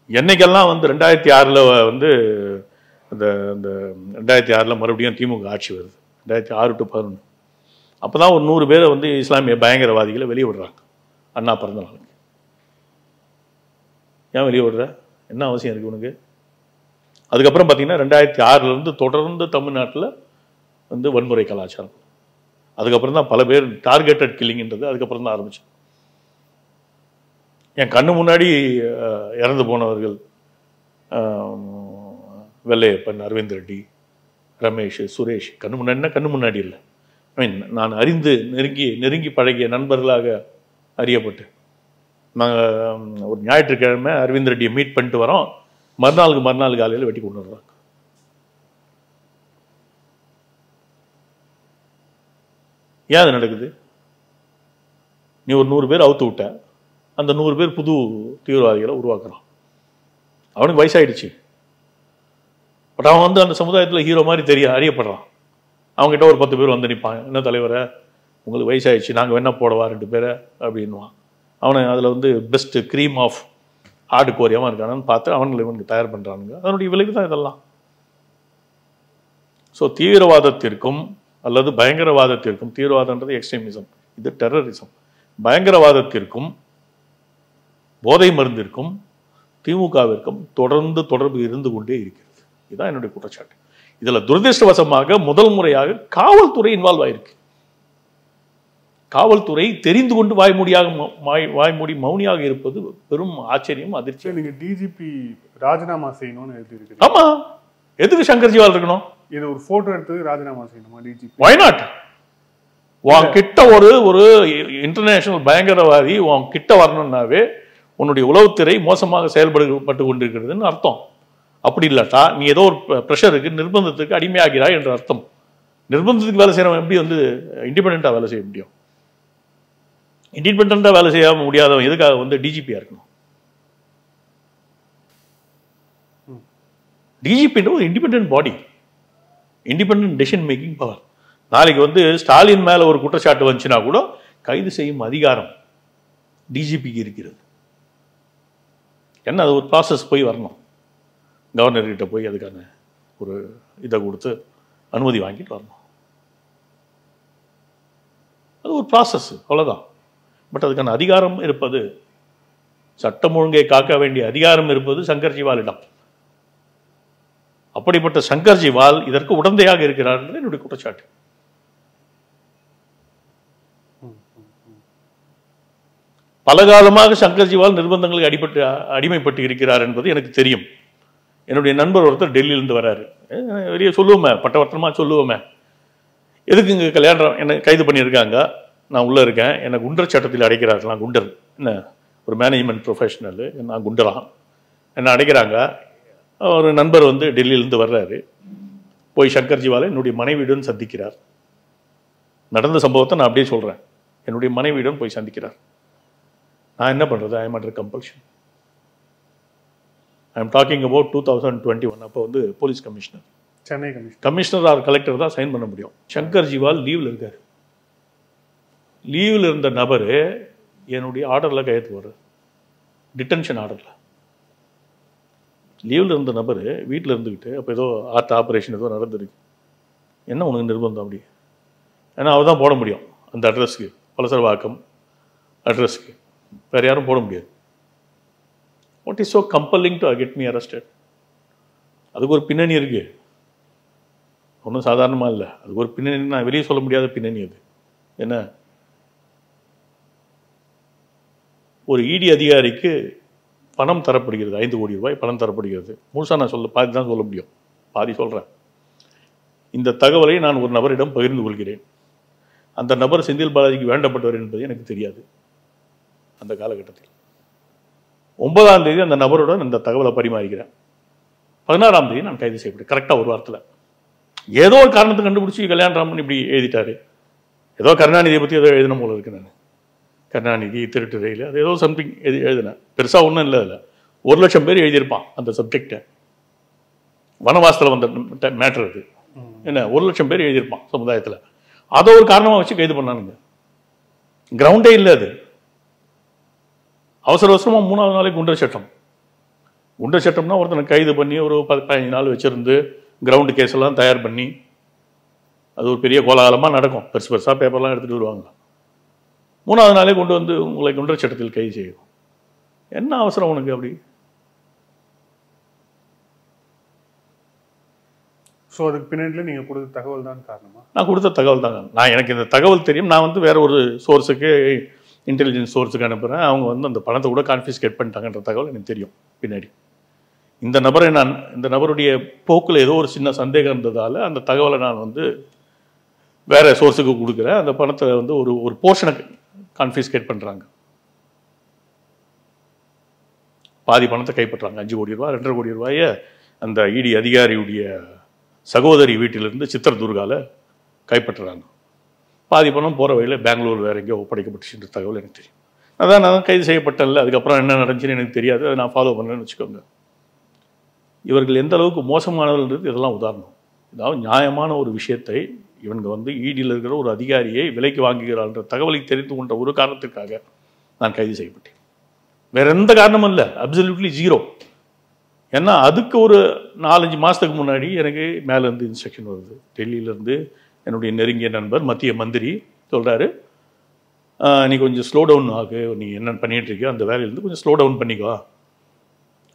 என்னைக்கெல்லாம் வந்து 2006 வந்து அந்த 2006 மறுபடியும் திமுக ஆட்சி வருது. 2006 to 2011 அப்போ தான் ஒரு 100 பேரை வந்து இஸ்லாமிய பயங்கரவாதிகளை வெளியே விடுறாங்க அண்ணா பிறந்த நாளுக்கு. ஏன் வெளியே விடுற? என்ன அவசியம் இருக்குது உனக்கு? அதுக்கப்புறம் பார்த்தீங்கன்னா 2006 தொடர்ந்து தமிழ்நாட்டில் வந்து வன்முறை கலாச்சாரம். அதுக்கப்புறம் தான் பல பேர் டார்கெட்டட் கில்லிங்ன்றது அதுக்கப்புறம் தான் ஆரம்பிச்சு. என் கண்ணு முன்னாடி இறந்து போனவர்கள் வெள்ளையப்பன், அரவிந்த் ரெட்டி, ரமேஷ், சுரேஷ் கண்ணு முன்னாடினா கண்ணு முன்னாடி இல்லை, ஐ மீன் நான் அறிந்து நெருங்கி பழகிய நண்பர்களாக அறியப்பட்டு நாங்கள் ஒரு ஞாயிற்றுக்கிழமை அரவிந்த் ரெட்டியை மீட் பண்ணிட்டு வரோம், மறுநாள் காலையில் வெட்டி கொண்டு வர்றாங்க. ஏன் அது நடக்குது? நீ ஒரு 100 பேர் அவுத்து விட்ட, அந்த 100 பேர் புது தீவிரவாதிகளை உருவாக்குறான். அவனுக்கு வயசாயிடுச்சு, பட் அவன் வந்து அந்த சமுதாயத்தில் ஹீரோ மாதிரி அறியப்படுறான். அவங்ககிட்ட ஒரு 10 பேர் வந்து நிற்பான், என்ன தலைவரை உங்களுக்கு வயசாயிடுச்சு, நாங்கள் வேணா போடவா 2 பேரை அப்படின்வான். அவனை அதில் வந்து பெஸ்ட்டு க்ரீம் ஆஃப் ஆடு கோரியமாக இருக்கானு பார்த்து இவனுக்கு தயார் பண்ணுறானுங்க. அதனுடைய விளைவு தான் இதெல்லாம். ஸோ தீவிரவாதத்திற்கும் அல்லது பயங்கரவாதத்திற்கும், தீவிரவாதன்றது எக்ஸ்ட்ரீமிசம், இது டெரரிசம், பயங்கரவாதத்திற்கும் போதை மருந்திற்கும் திமுகவிற்கும் தொடர்ந்து தொடர்பு இருந்து கொண்டே இருக்கிறது. இதுதான் என்னுடைய குற்றச்சாட்டு. இதில் துரதிருஷ்டவசமாக முதல் முறையாக காவல்துறை இன்வால்வ் ஆயிருக்கு. காவல்துறை தெரிந்து கொண்டு வாய்மூடி மௌனியாக இருப்பது பெரும் ஆச்சரியம், அதிர்ச்சி. நீங்க டிஜிபி ராஜினாமா செய்யணும்னு எழுதிருக்கு. ஆமா, எதுக்கு சங்கர்ஜிவால் இருக்கணும்? இது ஒரு போட்டோ எடுத்து ராஜினாமா செய்யணுமா டிஜிபி? why not? உன் கிட்ட ஒரு இன்டர்நேஷனல் பயங்கரவாதி உன் கிட்ட வரணும்னாவே உன்னுடைய உளவுத்துறை மோசமாக செயல்பட்டு கொண்டிருக்கிறதுன்னு அர்த்தம். அப்படி இல்லாட்டா நீ ஏதோ ஒரு ப்ரெஷருக்கு, நிர்பந்தத்துக்கு அடிமையாகிறாய் என்ற அர்த்தம். நிர்பந்தத்துக்கு வேலை செய்யறவன் எப்படி வந்து இண்டிபெண்டா வேலை செய்ய முடியும்? இண்டிபெண்டா வேலை செய்ய முடியாதவன் எதுக்காக வந்து டிஜிபியா இருக்கணும்? டிஜிபி ஒரு இண்டிபெண்டன்ட் பாடி, இண்டிபெண்டன்ட் டெசிஷன் மேக்கிங் பவர். நாளைக்கு வந்து ஸ்டாலின் மேல ஒரு குற்றச்சாட்டு வந்துச்சுன்னா கூட கைது செய்யும் அதிகாரம் டிஜிபிக்கு இருக்கிறது. என்ன, அது ஒரு ப்ராசஸ் போய் வரணும், கவர்னர்கிட்ட போய் அதுக்கான ஒரு இதை கொடுத்து அனுமதி வாங்கிட்டு வரணும். அது ஒரு ப்ராசஸ், அவ்வளோதான். பட் அதுக்கான அதிகாரம் இருப்பது, சட்டம் ஒழுங்கை காக்க வேண்டிய அதிகாரம் இருப்பது சங்கர்ஜிவாலிடம். அப்படிப்பட்ட சங்கர்ஜிவால் இதற்கு உடந்தையாக இருக்கிறார் என்று என்னுடைய குற்றச்சாட்டு. பலகாலமாக சங்கர்ஜிவால் நிர்பந்தங்களுக்கு அடிமைப்பட்டு இருக்கிறார் என்பது எனக்கு தெரியும். என்னுடைய நண்பர் ஒருத்தர் டெல்லியிலிருந்து வராரு, வெளியே சொல்லுவோமே, பட்டவர்த்தனமா சொல்லுவோமே, எதுக்கு இங்கே கல்யாணம் என்னை கைது பண்ணியிருக்காங்க, நான் உள்ளே இருக்கேன், என்னை குண்டர் சட்டத்தில் அடைக்கிறார்கள். நான் குண்டர், என்ன ஒரு மேனேஜ்மெண்ட் ப்ரொஃபஷனல், நான் குண்டரான், என்னை அடைக்கிறாங்க. ஒரு நண்பர் வந்து டெல்லியிலேருந்து வர்றாரு, போய் சங்கர்ஜிவாலை என்னுடைய மனைவியுடன் சந்திக்கிறார். நடந்த சம்பவத்தை நான் அப்படியே சொல்கிறேன். என்னுடைய மனைவியுடன் போய் சந்திக்கிறார். நான் என்ன பண்ணுறது? I am under compulsion. I am talking about 2021. அப்போ வந்து police commissioner, Chennai commissioner or collector தான் சைன் பண்ண முடியும். சங்கர்ஜிவால் லீவில் இருக்கார். லீவில் இருந்த நபர் என்னுடைய ஆர்டரில் கையெழுத்து வர்றார், டிடென்ஷன் ஆர்டரில். லீவில் இருந்த நபர் வீட்டில் இருந்துக்கிட்டு, அப்போ ஏதோ ஆப்ரேஷன் ஏதோ நடந்திருக்கு, என்ன உனக்கு நிர்பந்தம் அப்படி? ஏன்னா அவர் தான் போட முடியும் அந்த அட்ரஸ்க்கு, பலசரவாக்கம் அட்ரஸ்க்கு, வேறு யாரும் போட முடியாது. What is so compelling to get me arrested? அதுக்கு ஒரு பின்னணி இருக்குது, ஒன்றும் சாதாரணமாக இல்லை. அதுக்கு ஒரு பின்னணி, நான் வெளியே சொல்ல முடியாத பின்னணி அது. என்ன, ஒரு இடி அதிகாரிக்கு பணம் தரப்படுகிறது, 5 கோடி ரூபாய் பணம் தரப்படுகிறது. முழுசாக நான் பாதி தான் சொல்ல முடியும், பாதி சொல்கிறேன். இந்த தகவலை நான் ஒரு நபரிடம் பகிர்ந்து கொள்கிறேன். அந்த நபர் செந்தில் பாலாஜிக்கு வேண்டப்பட்டவர் என்பது எனக்கு தெரியாது. அந்த காலகட்டத்தில் 9ஆம் தேதி அந்த நபருடன் இந்த தகவலை பரிமாறிக்கிறேன். 16ஆம் தேதி நான் கைது செய்யப்பட்டேன். கரெக்டாக ஒரு வாரத்தில் ஏதோ ஒரு காரணத்தை கண்டுபிடிச்சி கல்யாணராமன் இப்படி எழுதிட்டாரு. ஏதோ கருணாநிதியை பற்றி ஏதோ எழுதின போல இருக்கு. நான் கருணாநிதி திருட்டு ரயில் அது ஏதோ சம்திங் எழுதினேன். பெருசாக ஒன்றும் இல்லை. அதில் 1,00,000 பேர் எழுதியிருப்பான் அந்த சப்ஜெக்டை. வனவாசத்தில் வந்த மேட்ரு அது. என்ன, 1,00,000 பேர் எழுதியிருப்பான் சமுதாயத்தில். அதை ஒரு காரணமாக வச்சு கைது பண்ணானுங்க. கிரவுண்டே இல்லை அது. அவசர அவசரமாக 3ஆவது நாளைக்கு குண்டர் சட்டம். குண்டர் சட்டம்னா ஒருத்தனை கைது பண்ணி ஒரு 15 நாள் வச்சுருந்து கிரவுண்டு கேஸ் எல்லாம் தயார் பண்ணி அது ஒரு பெரிய கோலாகலமாக நடக்கும். பெருசு பெருசாக பேப்பர்லாம் எடுத்துகிட்டு வருவாங்க. 3வது நாளே கொண்டு வந்து உங்களை குற்றச்சட்டத்தில் கைது செய்யும். என்ன அவசரம் உனக்கு அப்படி? ஸோ அதுக்கு பின்னாடியில் நீங்கள் கொடுத்த தகவல் தான் காரணமா? நான் கொடுத்த தகவல் தாங்க. எனக்கு இந்த தகவல் தெரியும். நான் வந்து வேற ஒரு சோர்ஸுக்கு, இன்டெலிஜென்ஸ் சோர்ஸுக்கு அனுப்புகிறேன். அவங்க வந்து அந்த பணத்தை கூட கான்ஃபிஸ்கேட் பண்ணிட்டாங்கன்ற தகவல் எனக்கு தெரியும். பின்னாடி இந்த நபருடைய போக்கில் ஏதோ ஒரு சின்ன சந்தேகம் இருந்ததால் அந்த தகவலை நான் வந்து வேற சோர்ஸுக்கு கொடுக்குறேன். அந்த பணத்தை வந்து ஒரு போர்ஷனை கான்ஃபிஸ்கேட் பண்ணுறாங்க. பாதி பணத்தை கைப்பற்றாங்க. 5 கோடி ரூபா, 2.5 கோடி ரூபாயை அந்த இடி அதிகாரியுடைய சகோதரி வீட்டிலிருந்து சித்திரதுர்காவில் கைப்பற்றுறாங்க. பாதி பணம் போகிற வழியில் பெங்களூர் வேற எங்கேயோ ஒப்படைக்கப்பட்டுச்சுன்ற தகவல் எனக்கு தெரியும். நான் கைது செய்யப்பட்டேன்ல. அதுக்கப்புறம் என்ன நடந்துச்சுன்னு எனக்கு தெரியாது. அதை நான் ஃபாலோ பண்ணேன்னு வச்சுக்கோங்க. இவர்கள் எந்த அளவுக்கு மோசமானவர்கள்ன்றது இதெல்லாம் உதாரணம். அதாவது நியாயமான ஒரு விஷயத்தை இவங்க வந்து ஈடியில் இருக்கிற ஒரு அதிகாரியை விலைக்கு வாங்குகிறார்ன்ற தகவலை தெரிந்து கொண்ட ஒரு காரணத்திற்காக நான் கைது செய்யப்பட்டேன். வேற எந்த காரணமும் இல்லை. அப்சல்யூட்லி 0. ஏன்னா அதுக்கு ஒரு 4-5 மாதத்துக்கு முன்னாடி எனக்கு மேலேருந்து இன்ஸ்ட்ரக்ஷன் வருது. டெல்லியிலேருந்து என்னுடைய நெருங்கிய நண்பர் மத்திய மந்திரி சொல்கிறாரு, நீ கொஞ்சம் ஸ்லோ டவுன் ஆகு, நீ என்ன பண்ணிகிட்டு இருக்கியோ அந்த வேலையிலேருந்து கொஞ்சம் ஸ்லோ டவுன் பண்ணிக்கோ.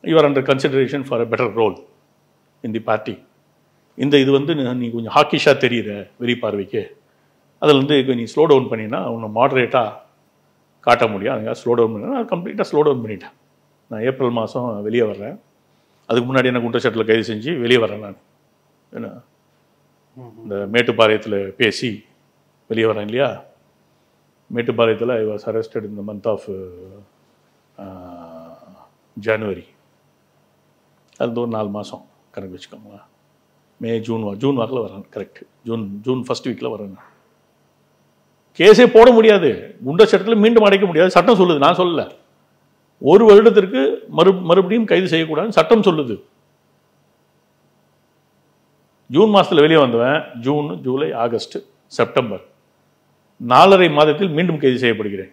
You are under consideration for a better role in the party. இது வந்து நீ கொஞ்சம் ஹாக்கிஷாக தெரியுற வெறி பார்வைக்கு, அதில் வந்து நீ ஸ்லோ டவுன் பண்ணினா உன்னை மாடரேட்டாக காட்ட முடியும். அதுக்காக ஸ்லோ டவுன் பண்ணேன். நான் கம்ப்ளீட்டாக ஸ்லோ டவுன் பண்ணிட்டேன். நான் ஏப்ரல் மாதம் வெளியே வர்றேன். அதுக்கு முன்னாடி என்ன குற்றச்சாட்டில் கைது செஞ்சு வெளியே வரேன். நான் ஏன்னா இந்த மேட்டுப்பாளையத்தில் பேசி வெளியே வரேன் இல்லையா. மேட்டுப்பாளையத்தில் I was arrested in the month of January. அது ஒரு 4 மாதம் கணக்கு வச்சுக்கோங்களேன். மே, ஜூன் வாக்கில் வரேன். கரெக்ட். ஜூன் ஃபர்ஸ்ட் வீக்கில் வரேன். கேஸே போட முடியாது. குண்டச்சட்டத்தில் மீண்டும் அடைக்க முடியாது. சட்டம் சொல்லுது, நான் சொல்லலை. 1 வருடத்திற்கு மறுபடியும் கைது செய்யக்கூடாதுன்னு சட்டம் சொல்லுது. ஜூன் மாதத்தில் வெளியே வந்தவன் ஜூன், ஜூலை, ஆகஸ்ட், செப்டம்பர் 4.5 மாதத்தில் மீண்டும் கைது செய்யப்படுகிறேன்.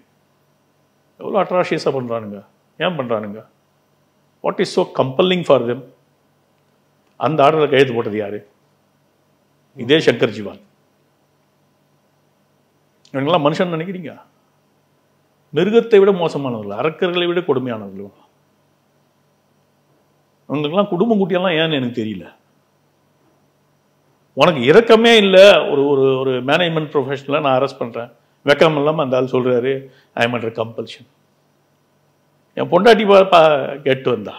எவ்வளோ அட்ராஷியஸாக பண்ணுறானுங்க. ஏன் பண்ணுறானுங்க? What is so compelling for them? அந்த ஆர்டரில் கையெழுத்து போட்டது யாரு? இதே சங்கர் ஜிவால். இவங்கெல்லாம் மனுஷன் நினைக்கிறீங்க? மிருகத்தை விட மோசமானவர்கள், அரக்கர்களை விட கொடுமையானவர்கள். அவங்களுக்கெல்லாம் குடும்பம் குட்டியெல்லாம் ஏன்னு எனக்கு தெரியல. உனக்கு இரக்கமே இல்லை. ஒரு மேனேஜ்மெண்ட் ப்ரொஃபஷனலாக நான் அரெஸ்ட் பண்ணுறேன், வெக்கம் இல்லாமல் அந்த ஆள் சொல்கிறாரு ஐ எம் அண்டர் கம்பல்ஷன். என் பொண்டாட்டி கேட்டு வந்தா.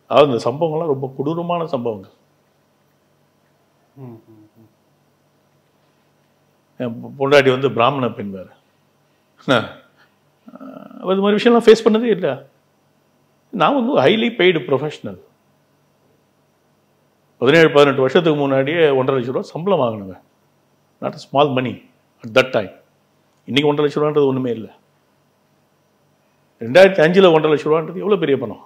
அதாவது இந்த சம்பவங்கள்லாம் ரொம்ப கொடூரமான சம்பவங்கள். என் பொண்டாட்டி வந்து பிராமண பெண் வேறு. இது மாதிரி விஷயம்லாம் ஃபேஸ் பண்ணதே இல்லை. நான் வந்து ஹைலி பெய்டு ப்ரொஃபஷனல். 17-18 வருஷத்துக்கு முன்னாடியே 1.5 லட்ச ரூபா சம்பளம் வாங்கினுங்க. Not a small money at that time. இன்றைக்கி 1.5 லட்ச ரூபான்றது ஒன்றுமே இல்லை. 2005 1.5 லட்ச ரூபான்றது எவ்வளோ பெரிய பணம்.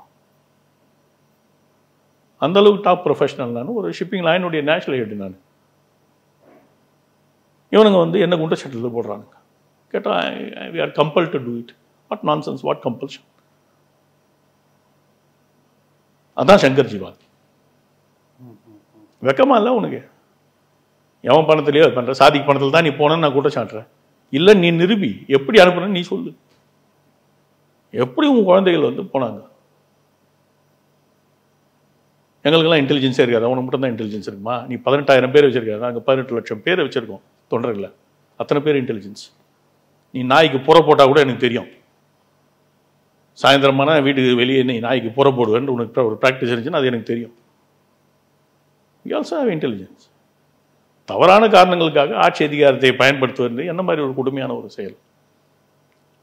அந்தளவுக்கு டாப் ப்ரொஃபஷனல். நான் ஒரு ஷிப்பிங் லைனுடைய நேஷனல் ஹெட். நான் இவனுங்க வந்து என்ன குண்டச்சட்டத்தில் போடுறானுங்க. கேட்டால் we are compel to do it. What nonsense, what compulsion? அதான் சங்கர் ஜிவால். வெக்கமா இல்லை உனக்கு? எவன் பணத்திலேயோ பண்ணுற சாதிக்கு பணத்தில் தான் நீ போனேன்னு நான் குற்றச்சாட்டுறேன். இல்லை நீ நிரூபி. எப்படி அனுப்புறேன்னு நீ சொல்லு. எப்படி உங்கள் குழந்தைகள் வந்து போனாங்க? எங்களுக்கெல்லாம் இன்டெலிஜென்ஸே இருக்காது. அவனுக்கு மட்டும் தான் இன்டெலிஜென்ஸ் இருக்குமா? நீ 18,000 பேர் வச்சிருக்காரு. நாங்கள் 18 லட்சம் பேரை வச்சுருக்கோம் தொண்டர்களை. அத்தனை பேர் இன்டெலிஜென்ஸ். நீ நாய்க்கு புற போட்டால் கூட எனக்கு தெரியும். சாயந்தரமான வீட்டுக்கு வெளியே நீ நாய்க்கு புற போடுவேன்னு உனக்கு ஒரு ப்ராக்டிஸ் இருந்துச்சுன்னா அது எனக்கு தெரியும். We also have intelligence. தவறான காரணங்களுக்காக ஆட்சி அதிகாரத்தை பயன்படுத்துவது என்ன மாதிரி ஒரு கொடுமையான ஒரு செயல்.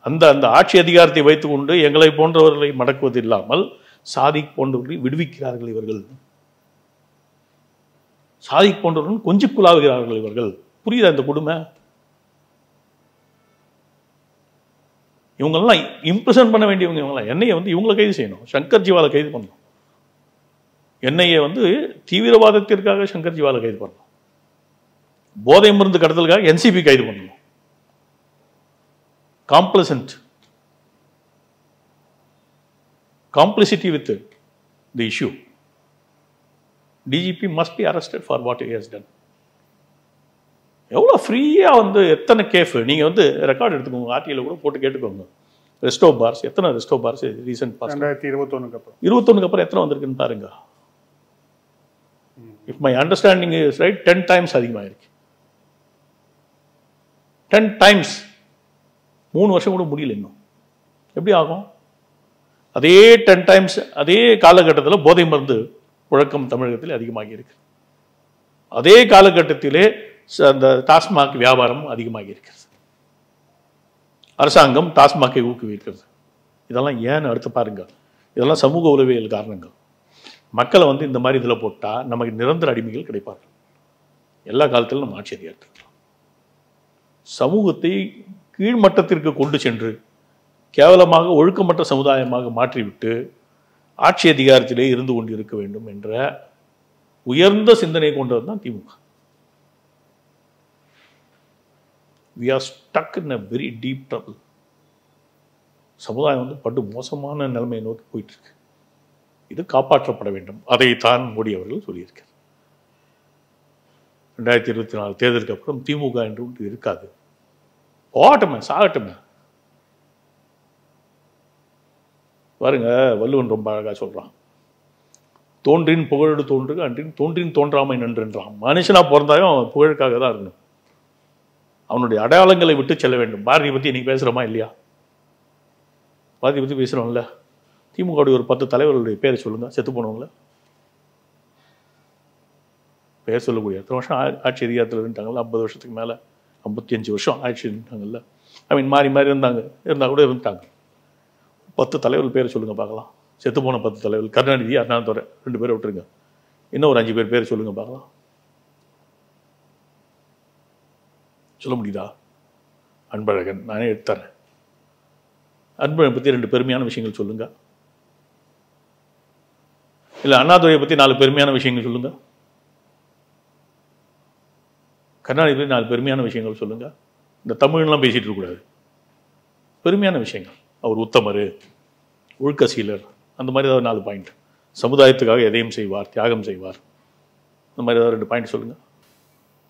அந்த ஆட்சி அதிகாரத்தை வைத்துக்கொண்டு எங்களை போன்றவர்களை மடக்குவது இல்லாமல் சாதிக் போன்றவர்களை விடுவிக்கிறார்கள் இவர்கள். சாதிக் போன்றவர்கள் கொஞ்சம் குழாவுகிறார்கள் இவர்கள். புரியுதா இந்த கொடுமை? இவங்கெல்லாம் இம்ப்ரெஷன் பண்ண வேண்டியவங்க. இவங்களாம் என்ஐஏ வந்து இவங்களை கைது செய்யணும். சங்கர் ஜிவாலை கைது பண்ணணும். என்ஐஏ வந்து தீவிரவாதத்திற்காக சங்கர் ஜிவாலை கைது பண்ணணும். போதை மருந்து கடத்தலுக்காக என்சிபி கைது பண்ணணும். complicity with the issue. DGP must be arrested for what he has done. எவ்வளோ ஃப்ரீயாக வந்து எத்தனை கேஃப் நீங்கள் வந்து ரெக்கார்டு எடுத்துக்கோங்க, ஆர்டியில் கூட போட்டு கேட்டுக்கோங்க. ரெஸ்டோ பார்ஸ் எத்தனை ரெஸ்டோ பார்ஸ் ரீசெண்ட் பாஸ் 2021 அப்புறம் 21 அப்புறம் எத்தனை வந்திருக்குன்னு பாருங்க. If my understanding is right 10 times அதிகமாக இருக்கு. 10 times. 3 வருஷம் கூட முடியல இன்னும். எப்படி ஆகும்? அதே 10 times அதே காலகட்டத்தில் போதை மருந்து புழக்கம் தமிழகத்தில் அதிகமாகி இருக்கு. அதே காலகட்டத்திலே அந்த டாஸ்மாக் வியாபாரம் அதிகமாகி இருக்கிறது. அரசாங்கம் டாஸ்மாக்கை ஊக்குவிக்கிறது. இதெல்லாம் ஏன்னு அடுத்து பாருங்க. இதெல்லாம் சமூக உளவியல் காரணங்கள். மக்களை வந்து இந்த மாதிரி இதில் போட்டால் நமக்கு நிரந்தர அடிமைகள் கிடைப்பார்கள். எல்லா காலத்திலும் நம்ம ஆட்சி அதிகாரத்தில் சமூகத்தை கீழ்மட்டத்திற்கு கொண்டு சென்று கேவலமாக ஒழுக்கமற்ற சமுதாயமாக மாற்றிவிட்டு ஆட்சி அதிகாரத்திலே இருந்து கொண்டு இருக்க வேண்டும் என்ற உயர்ந்த சிந்தனை கொண்டது தான் திமுக. We are stuck in a very deep trouble. சமுதாயம் வந்து படு மோசமான நிலைமையை நோக்கி போயிட்டு இருக்கு. இது காப்பாற்றப்பட வேண்டும். அதைத்தான் மோடி அவர்கள் சொல்லியிருக்கார். 2024 தேர்தலுக்கு அப்புறம் திமுக என்று ஒன்று இருக்காது. போகட்டுமே, சாகட்டுமே. பாருங்க, வள்ளுவன் ரொம்ப அழகா சொல்றான். தோன்றின் புகழோடு தோன்றுக, அன்றின் தோன்றின் தோன்றாமை நன்றுன்றான். மனுஷனா பிறந்தாலும் அவன் புகழுக்காக தான் இருக்கணும். அவனுடைய அடையாளங்களை விட்டு செல்ல வேண்டும். பாரதியை பற்றி இன்னைக்கு பேசுகிறோமா இல்லையா? பாரதியை பற்றி பேசுகிறோம்ல. திமுகவுடைய ஒரு 10 தலைவர்களுடைய பேரை சொல்லுங்க, செத்து போனவங்கள பேர் சொல்லக்கூடிய. எத்தனை வருஷம் ஆட்சி அதிகாரத்தில் இருந்துட்டாங்கல்ல? 50 வருஷத்துக்கு மேலே, 55 வருஷம் ஆட்சி இருந்துட்டாங்கல்ல. மாறி மாறி இருந்தால் கூட இருந்துட்டாங்க. 10 தலைவர்கள் பேரை சொல்லுங்க பார்க்கலாம். செத்து போன 10 தலைவர்கள். கருணாநிதி, அண்ணாதுரை 2 பேரை விட்டுருங்க. இன்னும் ஒரு 5 பேர் சொல்லுங்க பார்க்கலாம். சொல்ல முடியுதா? அன்பழகன் நானே எடுத்துறேன். அன்பழகன் பற்றி 2 பெருமையான விஷயங்கள் சொல்லுங்க. இல்லை அண்ணாதுரையை பற்றி 4 பெருமையான விஷயங்கள் சொல்லுங்க. கருணாநிதி பற்றி 4 பெருமையான விஷயங்கள் சொல்லுங்க. இந்த தமிழ்லாம் பேசிட்டு இருக்கக்கூடாது. பெருமையான விஷயங்கள். அவர் உத்தமர், ஒழுக்கசீலர், அந்த மாதிரி ஏதாவது 4 பாயிண்ட். சமுதாயத்துக்காக எதையும் செய்வார், தியாகம் செய்வார், அந்த மாதிரி ஏதாவது 2 பாயிண்ட் சொல்லுங்க.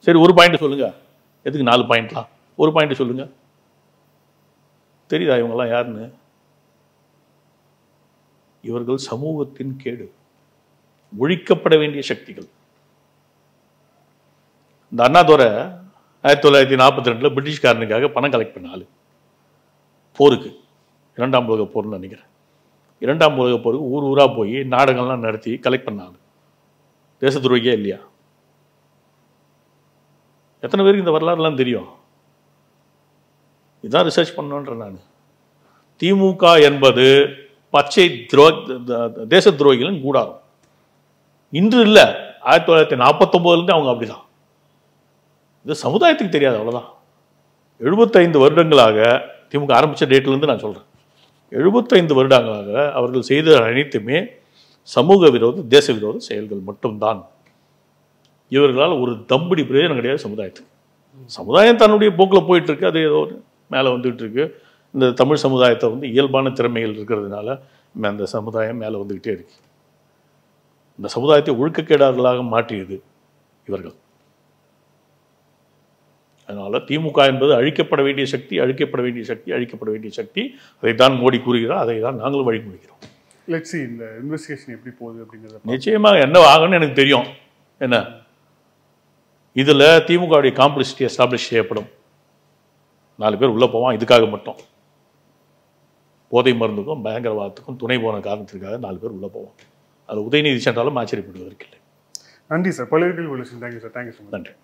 சரி, ஒரு பாயிண்ட் சொல்லுங்க. எதுக்கு 4 பாயிண்ட்லாம்? ஒரு பாயிண்ட் சொல்லுங்க. தெரியுதா இவங்கெல்லாம் யாருன்னு? இவர்கள் சமூகத்தின் கேடு, ஒழிக்கப்பட வேண்டிய சக்திகள். இந்த அண்ணாதுரை 1942 பிரிட்டிஷ்காரனுக்காக பணம் கலெக்ட் பண்ண ஆளு. போருக்கு, 2ஆம் உலக போர்னு நினைக்கிறேன். 2ஆம் உலக போருக்கு ஊர் ஊராக போய் நாடகம்லாம் நடத்தி கலெக்ட் பண்ண ஆளு. தேச துரோகியா இல்லையா? எத்தனை பேருக்கு இந்த வரலாறுலாம் தெரியும்? இதான் ரிசர்ச் பண்ணணுன்ற நான். திமுக என்பது பச்சை தேச துரோகிகளின் கூடாரம். இன்று இல்லை, 1949 அவங்க அப்படிதான். இது சமுதாயத்துக்கு தெரியாது, அவ்வளோதான். 75 வருடங்களாக திமுக ஆரம்பித்த டேட்லேருந்து நான் சொல்கிறேன். 75 வருடங்களாக அவர்கள் செய்த அனைத்துமே சமூக விரோத, தேச விரோத செயல்கள் மட்டும்தான். இவர்களால் ஒரு தம்படி பிரயோஜனம் கிடையாது சமுதாயத்துக்கு. சமுதாயம் தன்னுடைய போக்கில் போயிட்டு இருக்கு. அது ஏதோ மேலே வந்துகிட்டு இருக்கு. இந்த தமிழ் சமுதாயத்தை வந்து இயல்பான திறமைகள் இருக்கிறதுனால அந்த சமுதாயம் மேலே வந்துக்கிட்டே இருக்கு. இந்த சமுதாயத்தை ஒழுக்கக்கேடார்களாக மாற்றியது இவர்கள். அதனால திமுக என்பது அழிக்கப்பட வேண்டிய சக்தி, அழிக்கப்பட வேண்டிய சக்தி, அழிக்கப்பட வேண்டிய சக்தி. அதைத்தான் மோடி கூறுகிறார், அதை தான் நாங்களும் வழிமொழிகிறோம். லெட்ஸ் see இந்த இன்வெஸ்டிகேஷன் எப்படி போகுது அப்படிங்கிறது. நிச்சயமாக என்ன ஆகும்னு எனக்கு தெரியும். என்ன இதில் திமுகவுடைய காம்ப்ளிசிட்டி எஸ்டாப்ளிஷ் செய்யப்படும். 4 பேர் உள்ளே போவான். இதுக்காக மட்டும் போதை மருந்துக்கும் பயங்கரவாதத்துக்கும் துணை போன காரணத்திற்காக 4 பேர் உள்ளே போவான். அது உதயநிதி சென்றாலும் ஆச்சரியப்படுவதற்கில்லை. நன்றி சார். பல thank you sir. Thank you so much. நன்றி.